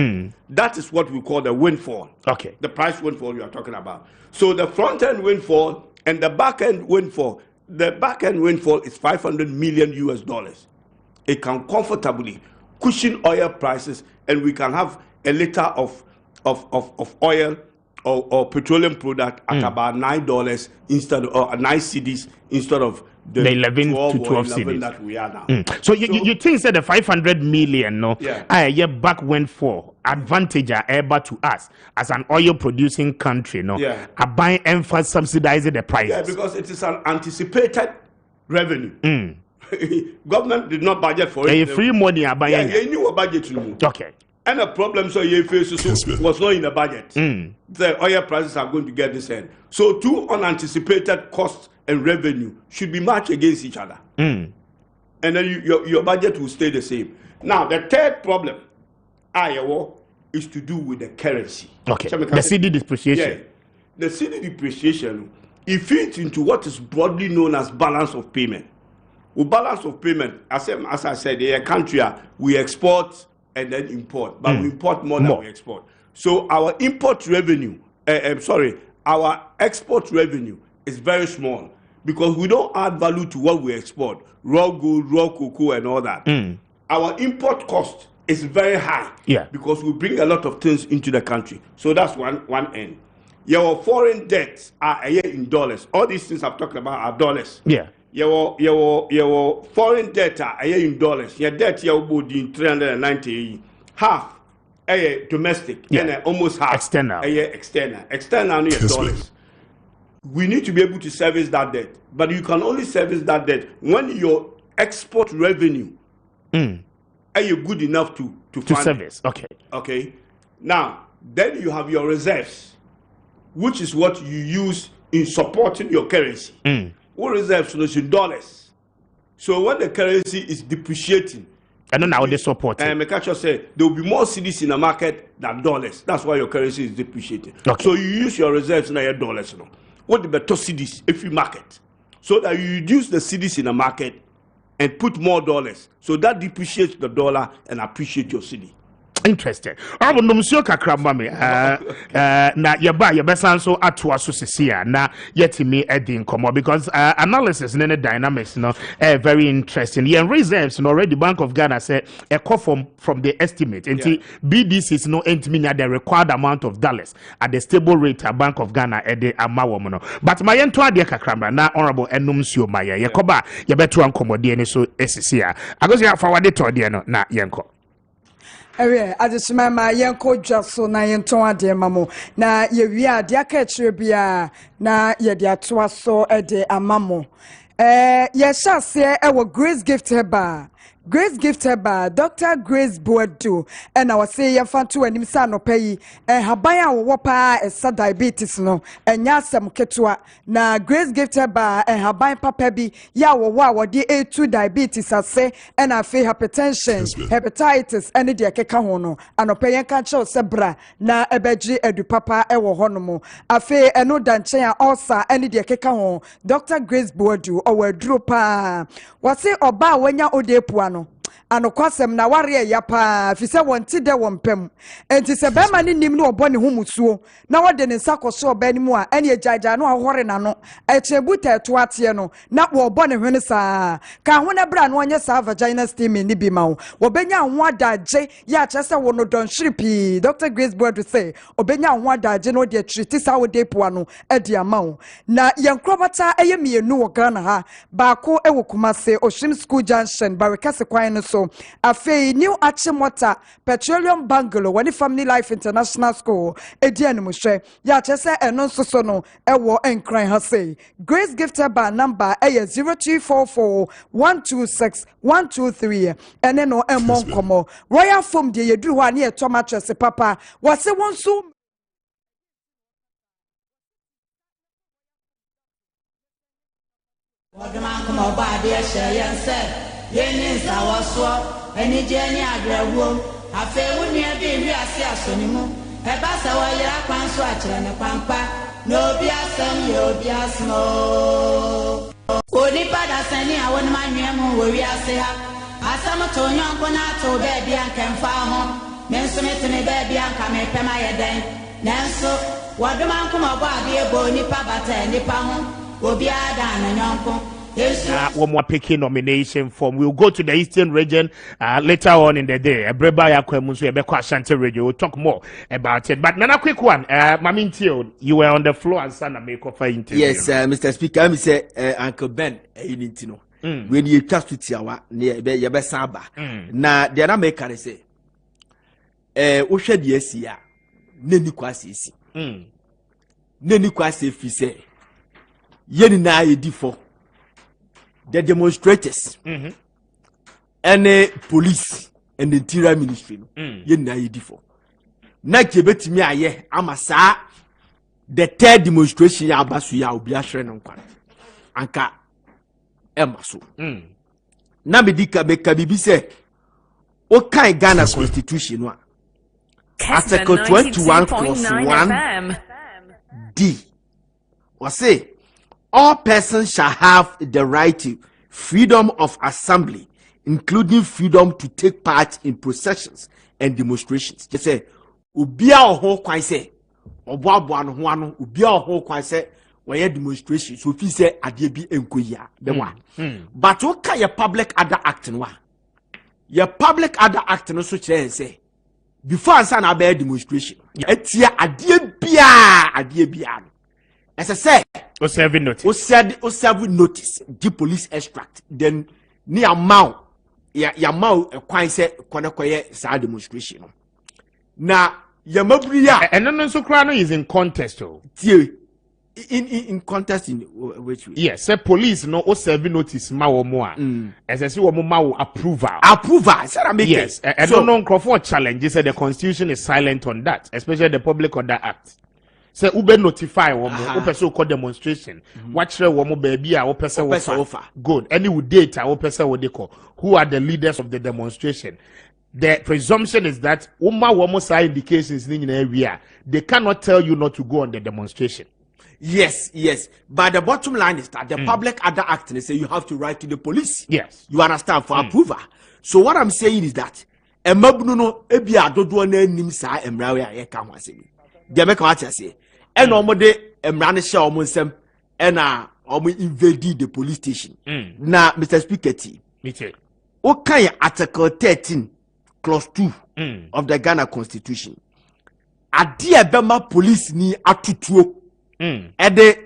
That is what we call the windfall. Okay, the price windfall you are talking about. So the front end windfall and the back end windfall. The back end windfall is $500 million. It can comfortably cushion oil prices, and we can have a liter of oil or petroleum product at about $9 instead of 9 cedis instead of the 11 to 12 cedis that we are now. So you think that the 500 million back windfall advantage are able to us as an oil producing country are buying emphasis subsidizing the prices. Yeah, because it is an anticipated revenue. Government did not budget for it. Free money are buying. Yeah, you knew a budget. Okay. And the problem you face was not in the budget. The oil prices are going to get this end. So two unanticipated costs and revenue should be matched against each other. And then your budget will stay the same. Now, the third problem is to do with the currency. Okay. The CD depreciation. Yeah. The CD depreciation, it fits into what is broadly known as balance of payment. With balance of payment, as I said, in a country, we export and then import, but we import more than we export. So our import revenue, our export revenue is very small because we don't add value to what we export, raw gold, raw cocoa, and all that. Our import cost is very high because we bring a lot of things into the country. So that's one end. Your foreign debts are in dollars. All these things I've talked about are dollars. Yeah. Your foreign debt are in dollars. Your debt in 390, half domestic and almost half external. External dollars. We need to be able to service that debt, but you can only service that debt when your export revenue are good enough to service. Okay. Now then you have your reserves, which is what you use in supporting your currency. What reserves in dollars? So when the currency is depreciating, and now they support it. Mekacho said there will be more cedis in the market than dollars. That's why your currency is depreciating. Okay. So you use your reserves in your dollars. What the better cedis if you market, so that you reduce the cedis in the market and put more dollars. So that depreciates the dollar and appreciate your cedi. Interesting. Abo nomsio kakramba me na yeba so ato aso sesia na yetimi edin komo because analysis and the dynamics very interesting. The reserves already Bank of Ghana said a call from the estimate until BDC is no entimi the required amount of dollars at the stable rate at Bank of Ghana at the amawo but my ento ade kakramba na honorable enumsio maya yekoba yebeto ankomode ni so esisia agosi afawade to de no na yenko Adismama yenko jaso na yenton ade mamo na yewi ade akachire bia na yede atoa so ede amamo ye hyase e wo Grace Gift heba Grace gifted by Dr. Grace Boadu and our say Yafantu and Imsano Pay and Habaya Wapa and diabetes no and Yasam Ketua na Grace gifted by and Habaya Papebi Yawa di A2 diabetes I say and I feel hypertension, hepatitis and the Kekahono and Opayan Kancho Sebra na Ebeji Edu Papa Ewo Honomo I feel and no danchea also and the Kekahon Dr. Grace Boadu or Drupa was say Oba when ya ode puano anokwasem na ware ya pa fi se wonti de wompem enti se be ma ni nim no obone humusuo na wode ne nsakoso oba ni mu a ene agyaagya no ahore na no echebuta eto ate no na wo obone hwene saa ka ho na bra no onye saa vagina steaming ni bi ma wo obenya ho adagye ya chese wo no don shripi Dr. Grace Board say obenya ho adagye no de treat sa wo de puano e de ama wo na yenkrobata eye mienu wo Ghana ha baako e wo Kumase Oshim School Junction Barikase kwan no so afei new Achimota Petroleum Bungalow wani Family Life International School edian muhwe ya chese eno so no ewo enkran ha say Grace gifted by number 0244 126 123 ene no emon komo Royal Foam de yeduru ho ane eto mattress papa wase wonso Odman kuma ba de yense Yeni zawaso eni jeni agrewo afe wuni bi wi ase asonimu e ba sa wa yira kwanso a kire ne kwampa no bi asem ye obi asmo oni pada sani awon manwe mu wo wi ase ha asam to nyonko na to be bia nkemfa ho menso metene be bia nka me pema yeden nanso wodman kuma bo ade bo ni pa bata ni pa ho obi ada na nyonko one more picking nomination form. We'll go to the Eastern region later on in the day. Breba Yakwemunsu Ebeko Ashanti Radio. We'll talk more about it. But Nana, quick one. Mamin Tio, you were on the floor and Sana make for interview. Yes, Mr. Speaker. I say Uncle Ben, you need to know. When you trust to Tiawa, near Yabe Saba. Na the other maker say, Osha Yesia, Neni Kwasi. Neni Kwasi Fise. Yeni na yedifo. The demonstrators and the police and the interior ministry yena yedifo na kebeti mi aye amasa the third demonstration ya abasu ya obi ahre no nkwa anka emaso na medika beka bibi se o kan Ghana constitution no article 21 clause 1 D was say all persons shall have the right to freedom of assembly, including freedom to take part in processions and demonstrations. Just say, ubia oho kwan say, oboabo no ho ano, ubia oho kwan say, where demonstrations. So if you say ade bi enkoya, the one. But okay, your public other act no one. Your public other act no so say, before answer na be demonstration. Etia ade bia. As I said, o serving notice. O serving notice. The police extract. Then ni amount. Ya mau kwan se koye sa demonstration. Na ya mabriya. And no so crano is in contest. In contest in which way? Yes, say police no o serving notice ma wo mo a. As I say wo mo ma wo approval. Yes, and so, no Crawford challenge say the constitution is silent on that, especially the Public Order Act. Say ube notify womo o person call demonstration watch womo baby a o person offer good any with data o person what they call who are the leaders of the demonstration. The presumption is that womo say indications in area they cannot tell you not to go on the demonstration. Yes, but the bottom line is that the Public Other Act they say you have to write to the police. Yes, you understand, for approval. So what I'm saying is that emabunu no ebi adodo na nim sa emra we aye ka ho asemi de make what say and omode emra ne hye omo nsem and omo invade the police station. Na Mr. Speaker T o kan article 13 clause 2 of the Ghana Constitution ade ebema police ni atutuo ede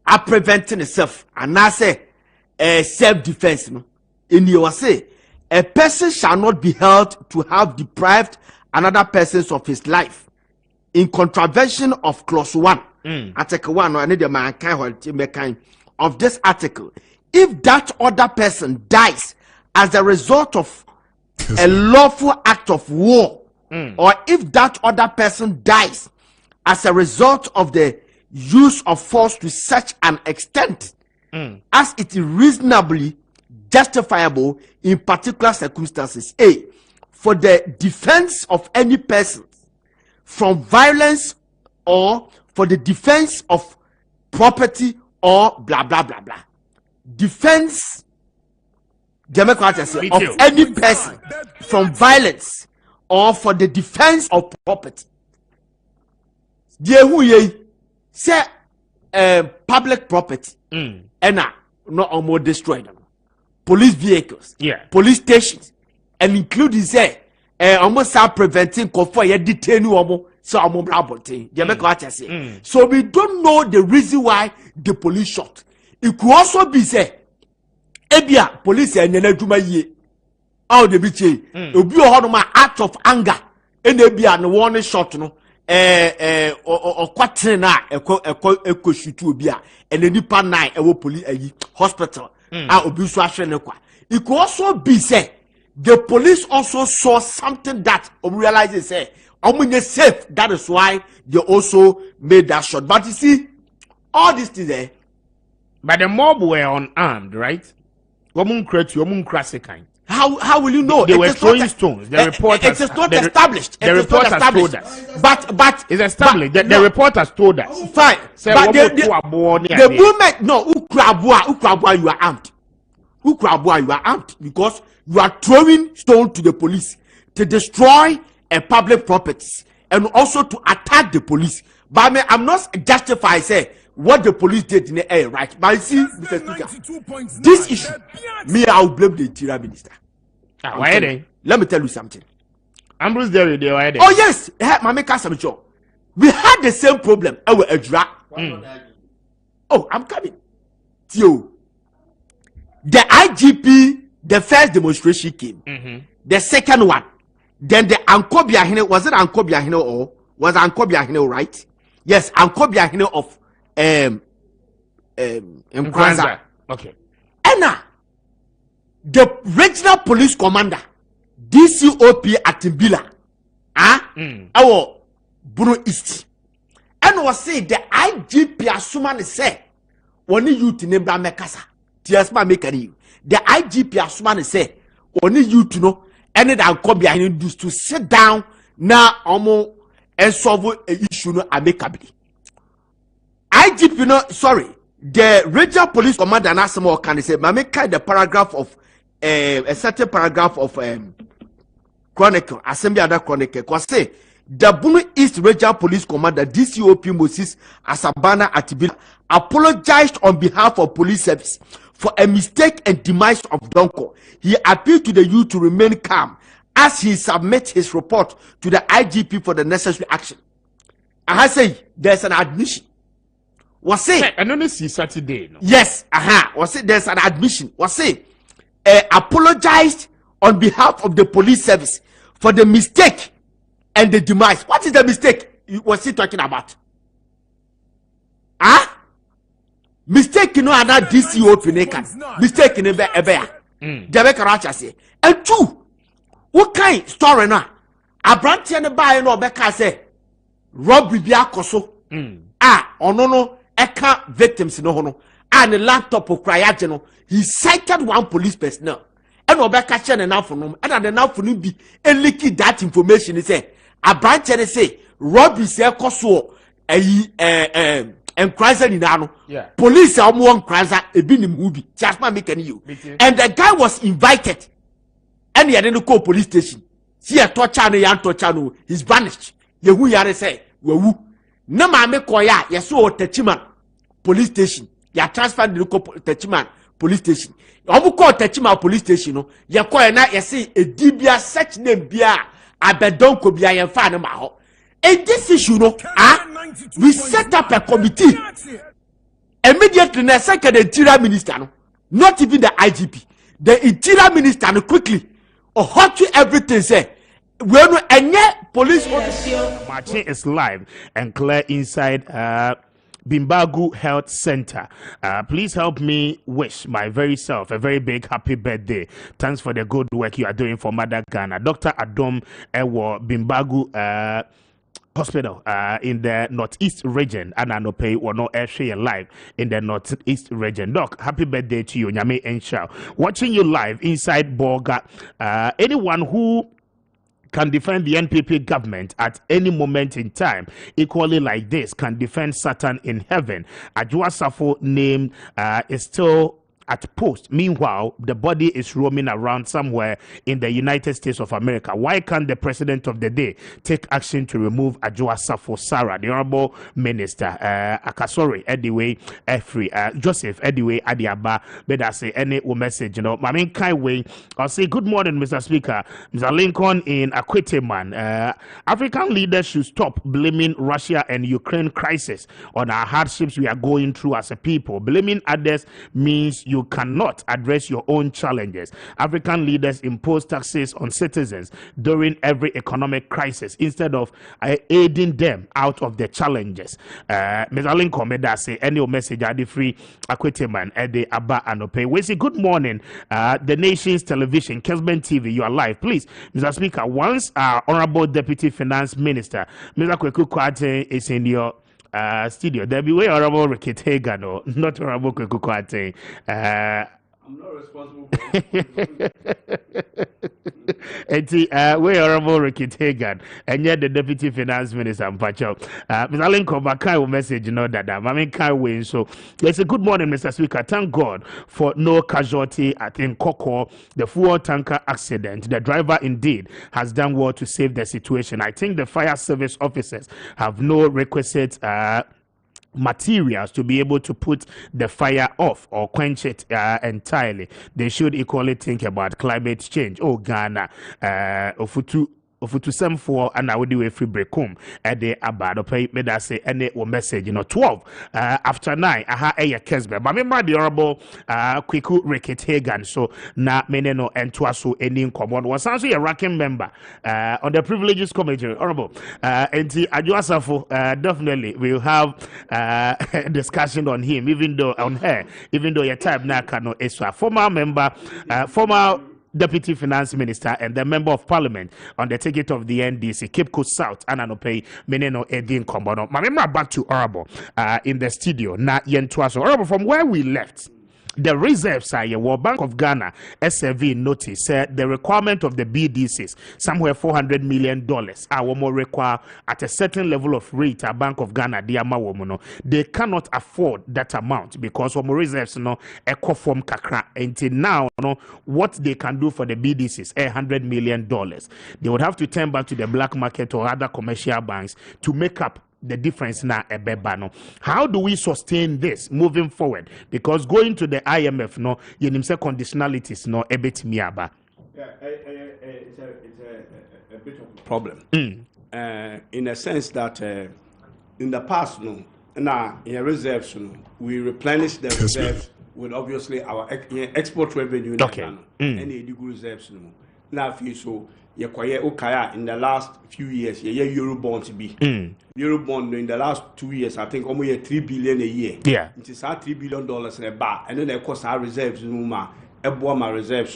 a preventing itself and I say self defense no in you say a person shall not be held to have deprived another person of his life in contravention of clause 1 article 1 or any the mankind of this article if that other person dies as a result of a lawful act of war, or if that other person dies as a result of the use of force to such an extent as it is reasonably justifiable in particular circumstances. A, for the defense of any person from violence or for the defense of property or blah blah blah blah. Defense of any person from violence or for the defense of property. Say public property and not almost destroy them. Police vehicles, police stations, and including say almost preventing for detain you so so we don't know the reason why the police shot. It could also be say ebia police and adwuma yie all the biche obi ohonoma act of anger and ebia no one shot no kwatin na eko shoot obi a and the nipa 9 ewo police hospital obi so ahwe ne kwa. It could also be say the police also saw something that realizes say safe. That is why they also made that shot. But you see, all this is there. But the mob were unarmed, right? How will you know? They were throwing stones. The report it is not established. The report has told us. But it's established. The report has told us. Fine. But the movement, no, Ukrabua, you are armed. Ukrabua, you are armed because you are throwing stone to the police to destroy a public properties and also to attack the police. But I'm not justified say what the police did in the air, right? But you see, Mr. Speaker, this issue, me, I will blame the interior minister. Why? Let me tell you something. Ambrose there. Oh yes, Mame Kasamicho. We had the same problem. Oh, I'm coming. Tio. The IGP, the first demonstration came. The second one. Then the Ankobia Hine, was it Ankobia Hine or was Ankobia Hine right? Yes, Ankobia Hine of Mkranza. Okay. Anna, the regional police commander, DCOP at Mbila, our Bruno East, and was say the IGP Asuman say, only you to name Mekasa, Tiasma Mekari. The IGP Asuman say, only you to know. And then I'll come behind you to sit down now and solve an issue no amicably. IGP, sorry, the regional police commander and Asamo can say, Mameka the paragraph of a certain paragraph of Chronicle, Assembly other Chronicle, because say the Bunu East Regional Police Commander DCOP Moses Asabana Atibila apologized on behalf of police service for a mistake and demise of Donko. He appealed to the youth to remain calm as he submits his report to the IGP for the necessary action. I say there's an admission. Was say I don't see Saturday. No? Yes, was say there's an admission. Was say apologized on behalf of the police service for the mistake and the demise. What is the mistake? Was he talking about? Mistake no ana DCOP nekan. Mistake ne be ebea. Jabe Karacha say. And two, what kind story na? Abrantia ne ba no obeka say robbery bi akoso. Ono no eka victims no ho no. And the laptop okra no. He cited one police personnel. And obeka che ne na for no. And the na for no bi leak that information. He say abrantia ne say robbery say koso and Kranza Ninano, police are more Kranza, a binim movie, just my making you. And the guy was invited, and he hadn't call police station. See a torchano, yan torchano, he's vanished. Yehu Yare say, Woo, no man make koya, yaso Techiman police station, ya transferred the local Techiman police station. You call Techima police station, no, ya koya na yasi a dibia such name bia, abedonko bia yan fan maho. And this issue, no, we set up a committee immediately. The second interior minister, no, not even the IGP, the interior minister, no, quickly, how to everything say. When any police Maakye is live and clear inside Bimbagu Health Center. Please help me wish my very self a very big happy birthday. Thanks for the good work you are doing for Mother Ghana. Dr. Adom Ewo Bimbagu Hospital in the Northeast region, and I know pay or no air live in the Northeast region. Doc, happy birthday to you, Nyame Ensha. Watching you live inside Borga. Anyone who can defend the NPP government at any moment in time, equally like this, can defend Satan in heaven. Ajua Safo name is still at post. Meanwhile, the body is roaming around somewhere in the United States of America. Why can't the president of the day take action to remove Ajua Safo Sarah, the honorable minister, Akasori, anyway, Efri, Joseph, anyway, Adiaba, but I say any message, you know, I mean, Kaiway, I'll say good morning, Mr. Speaker, Mr. Lincoln in Akwiteman. African leaders should stop blaming Russia and Ukraine crisis on our hardships we are going through as a people. Blaming others means you cannot address your own challenges. African leaders impose taxes on citizens during every economic crisis instead of aiding them out of the challenges. Mr. Lincoln made that say any message at the free Akwiteman at the Abba Anope. We say good morning. The Nation's Television, Kessben TV, you are live. Please, Mr. Speaker, once our Honorable Deputy Finance Minister, Mr. Kweku Kwate, is in your studio, there be way Honorable Rickett Hagan, or not Honorable Kweku Kwate. I'm not responsible for it. We Honorable Rickett Hagan, and yet the Deputy Finance Minister, Mpacho. Mr. Lincoln, I message, you know that I mean, can't win. So, let's say good morning, Mr. Speaker. Thank God for no casualty at Nkoko, the fuel tanker accident. The driver indeed has done well to save the situation. I think the fire service officers have no requisite materials to be able to put the fire off or quench it entirely. They should equally think about climate change. Oh, Ghana, Ofutu sem for and I would do a free break home at the abado pay me that say any message, you know, 12 after 9. Aha, Kessben. But remember the honorable Kweku Rickett Hagan. So na meneno and twaso any common was also a ranking member on the privileges committee. Honorable and the Ajuasafo definitely we'll have a discussion on him, even though on her, even though your time now cannot extra former member, former Deputy Finance Minister and the Member of Parliament on the ticket of the NDC, Cape Coast South, Ananope, Meneno Edin Kombono. Remember back to Honorable in the studio, na Yentuaso. Honorable, from where we left, the reserves are your World Bank of Ghana SFV notice said the requirement of the BDCs somewhere $400 million our more require at a certain level of rate a Bank of Ghana they cannot afford that amount because more reserves no eco form kakra until now what they can do for the BDCs $100 million. They would have to turn back to the black market or other commercial banks to make up the difference now a bebano. How do we sustain this moving forward? Because going to the IMF, no, you say conditionalities, no, a bit miaba. Yeah, it's a bit of a problem. In a sense that in the past, no, now in reserves, no, we replenish the reserves with obviously our export revenue in Ghana. Any reserves, no. Now, so Okaya in the last few years, Eurobond to be. Eurobond in the last 2 years, I think almost $3 billion a year. Yeah. It is $3 billion in a bar. And then of course our reserves, my reserves,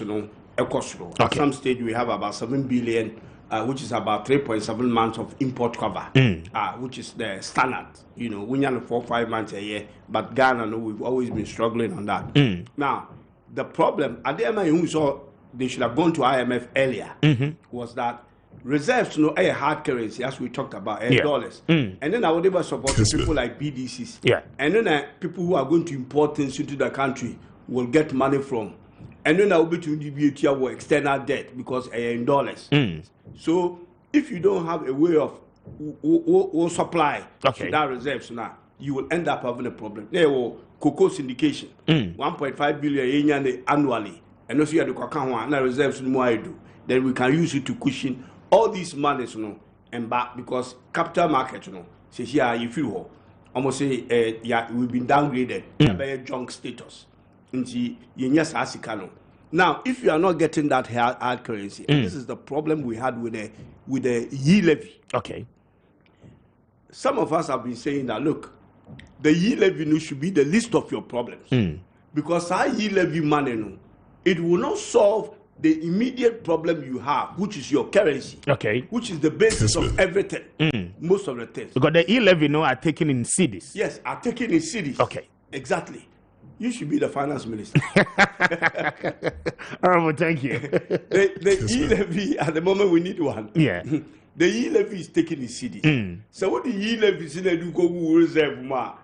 At some stage we have about 7 billion, which is about 3.7 months of import cover, which is the standard. You know, we have 4 or 5 months a year, but Ghana, no, we've always been struggling on that. Now, the problem, at the end, who saw they should have gone to IMF earlier, was that reserves a hard currency, as we talked about, dollars. And then I would ever support people like BDCs. And then people who are going to import things into the country will get money from. And then I will be to deviate our external debt because in dollars. So if you don't have a way of supply to that reserves now, you will end up having a problem. There will cocoa syndication, 1.5 billion annually. And also you have the cocoa reserves more do. Then we can use it to cushion all these monies, and back because capital market, says you feel almost say we've been downgraded by junk status. Now, if you are not getting that hard currency, and this is the problem we had with the yield levy. Okay. Some of us have been saying that look, the yield levy should be the least of your problems. Because our yield levy money, it will not solve the immediate problem you have, which is your currency. Okay. Which is the basis of everything. Most of the things. Because the yield levy are taken in cities. Yes, are taken in cities. Okay. Exactly. You should be the finance minister. All right, well, thank you. The yield levy, at the moment, we need one. Yeah. The yield levy is taken in cities. So what the yield levy is in the reserve,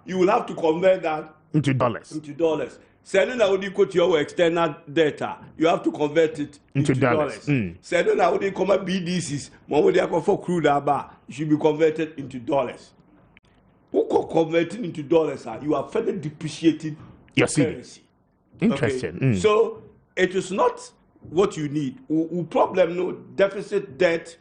you will have to convert that into dollars. Sending out the quote your external data, you have to convert it into dollars. Sending out the comma BDCs, what they are for crude bar, should be converted into dollars. Who converting into dollars? You are further depreciating your currency. Interesting. Okay? So it is not what you need. Problem no deficit, debt,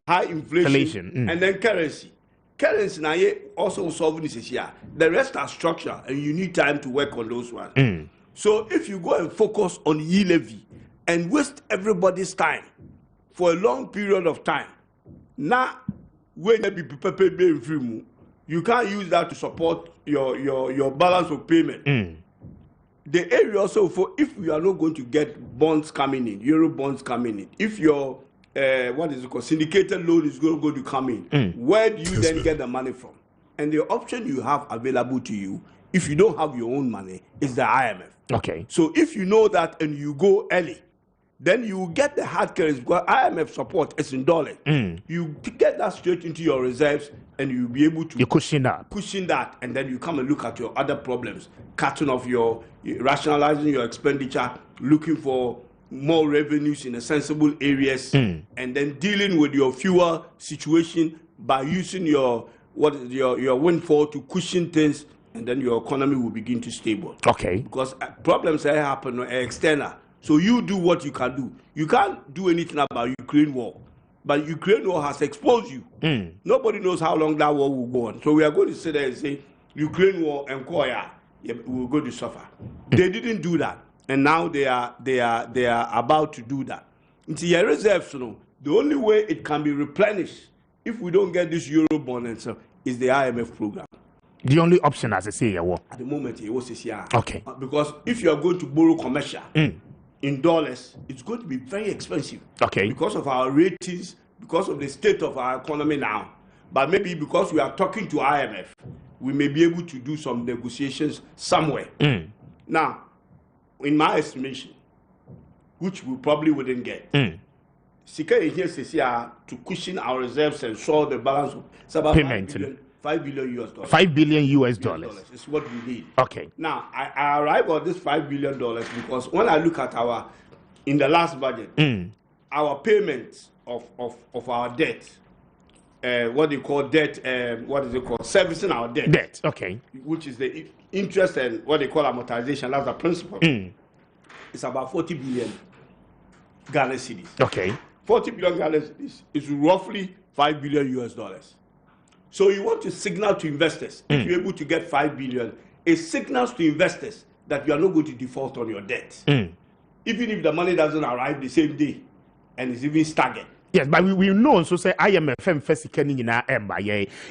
high inflation. And then currency. Currency now also solving this issue. The rest are structure, and you need time to work on those ones. So if you go and focus on yield levy and waste everybody's time for a long period of time, now when you be prepared free, you can't use that to support your balance of payment. The area also for if we are not going to get bonds coming in, euro bonds coming in, if your what is it called, syndicated loan is going to come in, where do you then get the money from? And the option you have available to you, if you don't have your own money, is the IMF. Okay. So if you know that and you go early, then you get the hard currency because IMF support is in dollars. You get that straight into your reserves and you'll be able to you cushion that, and then you come and look at your other problems, cutting off rationalizing your expenditure, looking for more revenues in the sensible areas, and then dealing with your fuel situation by using your windfall to cushion things, and then your economy will begin to stable. Okay. Because problems that happen are external. So you do what you can do. You can't do anything about Ukraine war. But Ukraine war has exposed you. Nobody knows how long that war will go on. So we are going to sit there and say, Ukraine war and Korea, we're going to suffer. They didn't do that. And now they are about to do that. Into your reserves, the only way it can be replenished if we don't get this euro bond and so is the IMF program. The only option, as I say, at the moment, it was okay. Because if you are going to borrow commercial in dollars, it's going to be very expensive. Okay. Because of our ratings, because of the state of our economy now. But maybe because we are talking to IMF, we may be able to do some negotiations somewhere. Now, in my estimation, which we probably wouldn't get, Sika here says to cushion our reserves and show the balance of payment. $5 billion US dollars. $5 billion US dollars is what we need. Okay. Now, I arrive at this $5 billion because when I look at in the last budget, our payments of our debt, what they call debt, what is it called? Servicing our debt. Debt, okay. Which is the interest and what they call amortization, that's the principal. It's about 40 billion Ghana cedis. Okay. 40 billion Ghana cedis is roughly $5 billion US dollars. So you want to signal to investors, if you're able to get 5 billion, it signals to investors that you are not going to default on your debt. Even if the money doesn't arrive the same day and it's even staggered. Yes, but we know, so say IMF first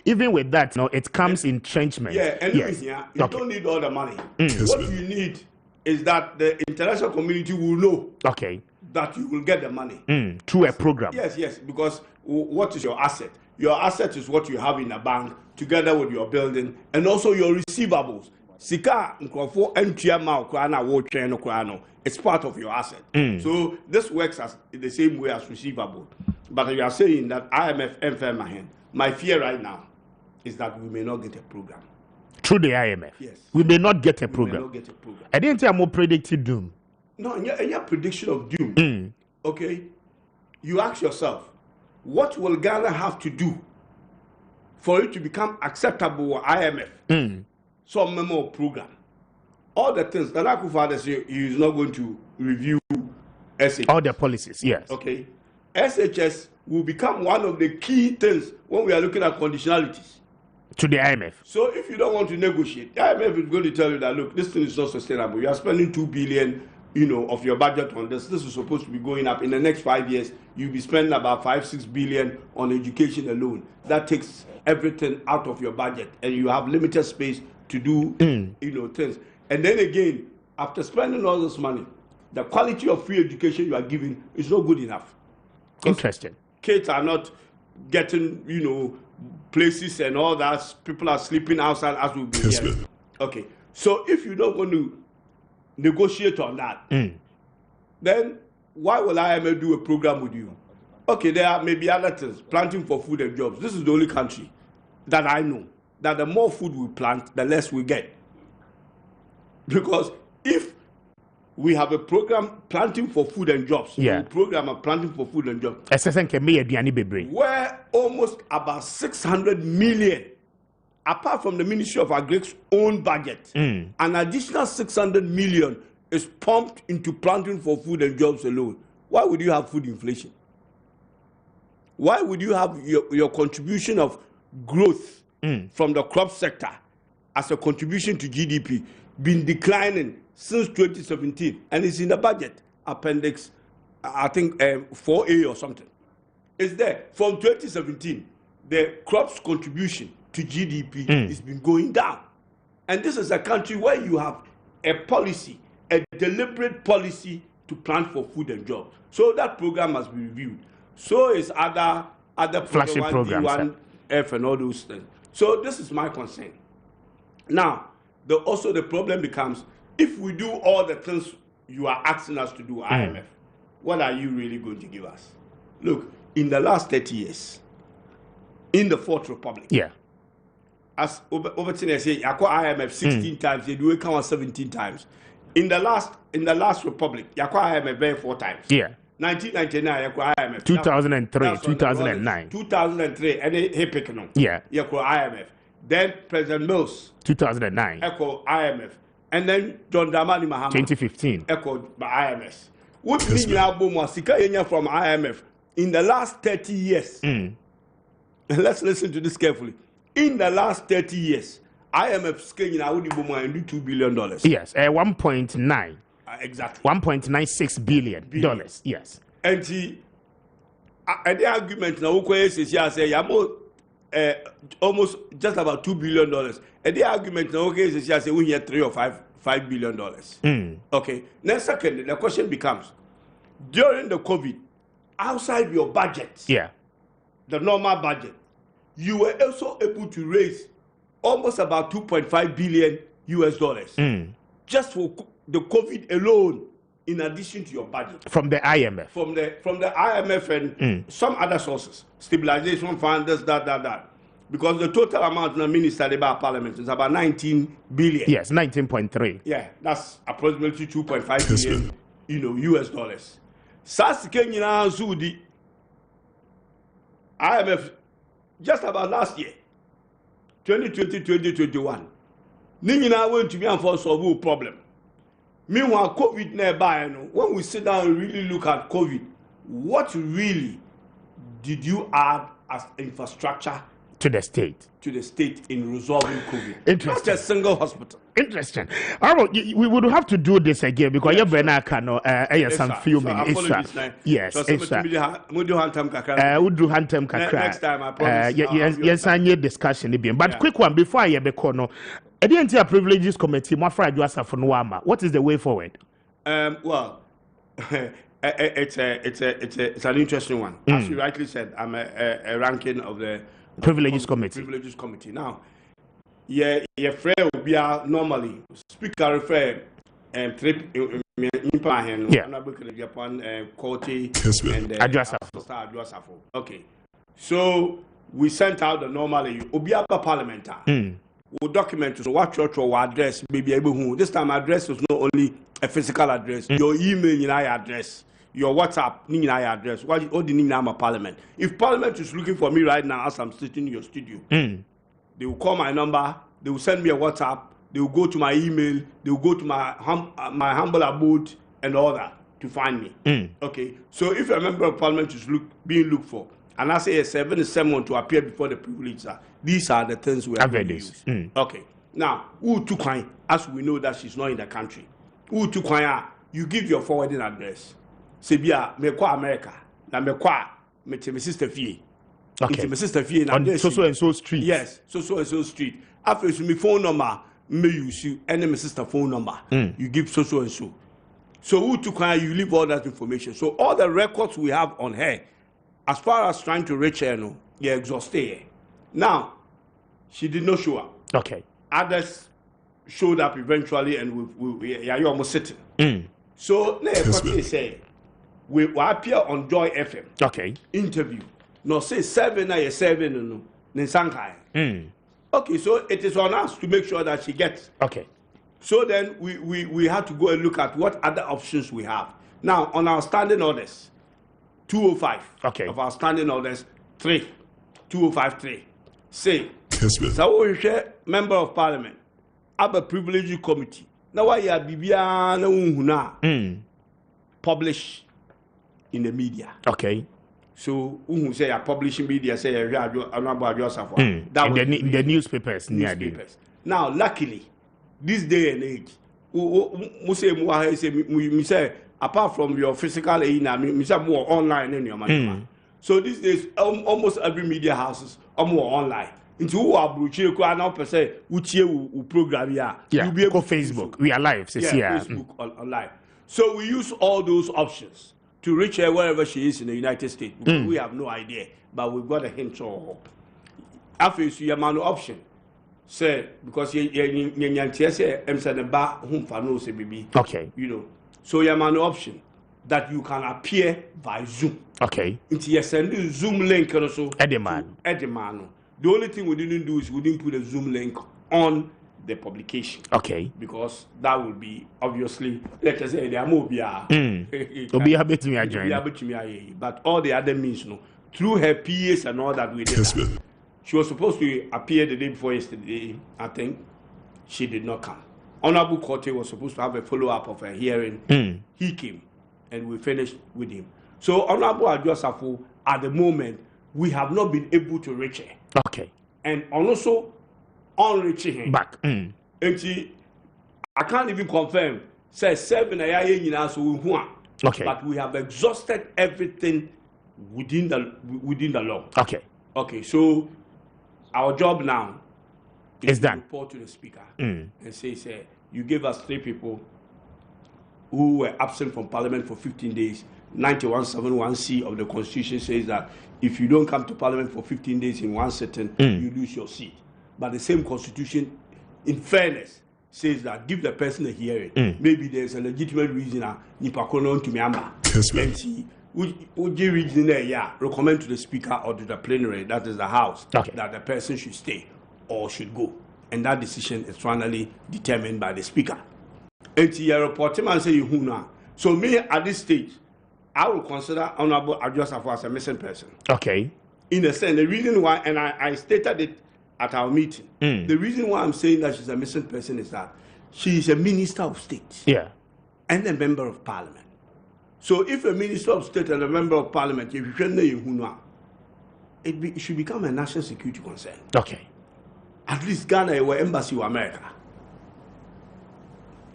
even with that, it comes in entrenchment. Yeah, and yes. You don't need all the money. What you need is that the international community will know that you will get the money. Through a program. Yes, because what is your asset? Your asset is what you have in a bank together with your building and also your receivables. Sika it's part of your asset. So this works as in the same way as receivable. But you are saying that IMF my fear right now is that we may not get a program. Through the IMF? Yes. We may not get a program. We may not get a program. I didn't think I'm more predicted doom. No, in your prediction of doom, okay, you ask yourself, what will Ghana have to do for it to become acceptable with IMF? Some memo program. All the things that Akufo say he is not going to review SHS. All the policies, yes. Okay. SHS will become one of the key things when we are looking at conditionalities. To the IMF. So if you don't want to negotiate, the IMF is going to tell you that, look, this thing is not sustainable. You are spending $2 billion of your budget on this. This is supposed to be going up in the next 5 years. You'll be spending about 5-6 billion on education alone. That takes everything out of your budget, and you have limited space to do things. And then again, after spending all this money, the quality of free education you are giving is not good enough. Interesting. Kids are not getting places and all that. People are sleeping outside as we be here. Okay, so if you don't want to negotiate on that, then why will IMF do a program with you? Okay, there are maybe other things, planting for food and jobs. This is the only country that I know that the more food we plant, the less we get. Because if we have a program planting for food and jobs, program of planting for food and jobs, where almost about 600 million, apart from the Ministry of Agriculture's own budget, an additional 600 million is pumped into planting for food and jobs alone. Why would you have food inflation? Why would you have your contribution of growth from the crop sector as a contribution to GDP been declining since 2017, and it's in the budget appendix, I think 4A or something. It's there. From 2017, the crops contribution to GDP has been going down. And this is a country where you have a policy, a deliberate policy to plant for food and jobs. So that program must be reviewed. So is other flagship programs, D1F and all those things. So this is my concern. Now, also the problem becomes, if we do all the things you are asking us to do, IMF, what are you really going to give us? Look, in the last 30 years, in the Fourth Republic, as Overton say, I call IMF 16 times, they do it count 17 times. In the last Republic, I call IMF 4 times. 1999, I call IMF. 2003, 2009. 2003, and he pick no. You call IMF. Then President Mills, 2009. Echo IMF. And then John Dramani Mahama, 2015. Echoed by IMF. What mean you have Sika from IMF in the last 30 years? And let's listen to this carefully. In the last 30 years, IMF scaling out the boom and $2 billion. Yes, 1.9. Exactly. $1.96 billion. Yes. And the argument now, say almost just about $2 billion. And the argument now, is just say we have $3 or $5 billion. Okay. Then second, the question becomes, during the COVID, outside your budget, the normal budget, you were also able to raise almost about $2.5 billion US just for the COVID alone, in addition to your budget from the IMF, from the IMF and some other sources, stabilization fund, this, that, because the total amount in the Minister about Parliament is about 19 billion. Yes, 19.3. Yeah, that's approximately 2.5 billion, US dollars. SAS Kenya Zudi IMF just about last year, 2020-2021. Ningina went to be for solve a problem. Meanwhile, COVID nearby, when we sit down and really look at COVID, what really did you add as infrastructure to the state? To the state in resolving COVID. Interesting. Just a single hospital. Interesting. All right, we would have to do this again because you're very some filming. Yes, we'll do Hantem Kakra. Next time, I promise. Yes, I need discussion again. But quick one before I be kono. The entire privileges committee, what is the way forward? Well, it's an interesting one. As you rightly said, I'm a ranking of the privileges committee. Now, your friend will be normally speaker refer trip in Okay, so we sent out the normally Obiaba parliamentar. We'll document so what church or address maybe able who this time address was not only a physical address, your email in address, your WhatsApp in address, what all the name of Parliament. If Parliament is looking for me right now as I'm sitting in your studio, they will call my number, they will send me a WhatsApp, they will go to my email, they will go to my humble abode and all that to find me. Okay, so if a member of Parliament is being looked for, and I say a 7 is someone to appear before the privilege, these are the things we are going to use. Okay. Now, who took her, as we know that she's not in the country? Who took her, you give your forwarding address. Say bia me kwa America, na me kwa me te me sister fie. Okay. My sister fie na on so and so street. Yes, so and so street. After so me phone number, me use you and my sister phone number. You give so and so. So who took her, you leave all that information. So all the records we have on her, as far as trying to reach her, no, you're exhausted. Now, she did not show up. Okay. Others showed up eventually, and we are almost sitting. So, say we appear on Joy FM. Okay. Interview. No, say 7 or 7 no Sankai. Okay, so it is on us to make sure that she gets. Okay. So then we have to go and look at what other options we have. Now, on our standing orders, 205. Okay. Of our standing orders, 3. 2053. Say, Kessben. so we share member of parliament, have a privileged committee. Now, why you Bibia publish in the media? Okay. So, who say a publishing media say in the newspapers. Now, luckily, this day and age, say apart from your physical aid, more online in your money. So these days, almost every media houses are more online. Into who are brutal, now per se, which you program here. Yeah, you'll be able to Facebook. We are live. Facebook online. So we use all those options to reach her wherever she is in the United States. We have no idea, but we've got a hint of hope. After you have no option. Say, because you okay. You know, so you have an option that you can appear by Zoom. Okay. Into you send a Zoom link also. Ediman. The only thing we didn't do is we didn't put a Zoom link on the publication. Okay. Because that would be obviously, let us say, they are more. But all the other means, through her PAs and all that we did. She was supposed to appear the day before yesterday. I think she did not come. Honorable Korte was supposed to have a follow-up of a hearing. He came, and we finished with him. So, Honorable Adjosafo, at the moment, we have not been able to reach her. Okay. And also, on reaching him. Back. And I can't even confirm. Say 7 okay. But we have exhausted everything within the law. Okay. Okay, so our job now is to done. Report to the speaker and say, you gave us 3 people who were absent from parliament for 15 days. 9171C of the constitution says that if you don't come to parliament for 15 days in one sitting, you lose your seat. But the same constitution, in fairness, says that give the person a hearing. Maybe there's a legitimate reason to me. Would you reason there, recommend to the speaker or to the plenary, that is the house, that the person should stay or should go. And that decision is finally determined by the speaker. And you report him and say, so me at this stage, I will consider Honorable Adjosafo as a missing person. Okay. In a sense, the reason why, and I stated it at our meeting, the reason why I'm saying that she's a missing person is that she is a minister of state. Yeah. And a member of parliament. So if a minister of state and a member of parliament, if you it should become a national security concern. Okay. At least Ghana were embassy of America.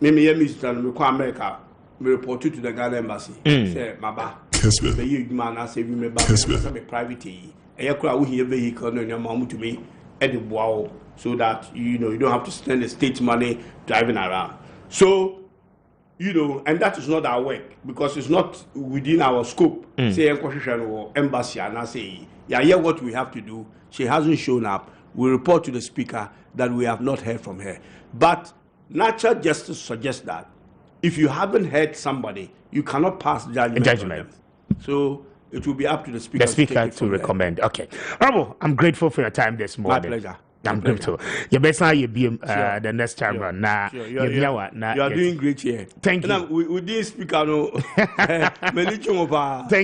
Maybe America report to the Ghana embassy. Say, Maba, the man I say we may buy private vehicle to me so that you don't have to spend the state money driving around. So and that is not our work because it's not within our scope. Say embassy and I say, here what we have to do. She hasn't shown up. We report to the speaker that we have not heard from her. But natural justice suggests that if you haven't heard somebody, you cannot pass judgment. On them. So it will be up to the speaker. The speaker to recommend. There. Okay. Honorable, I'm grateful for your time this morning. My pleasure. I'm grateful. You best say you be the next time. You are doing great here. Thank you. We didn't speak. Thank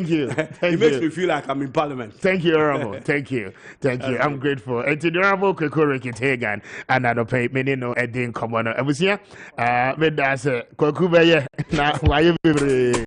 you. It makes me feel like I'm in parliament. Thank you, Honorable. Thank you. I'm grateful. And to the Honorable Kwame Appiah and I don't pay many no Edin Common. I was here. But that's Kwame. Now why you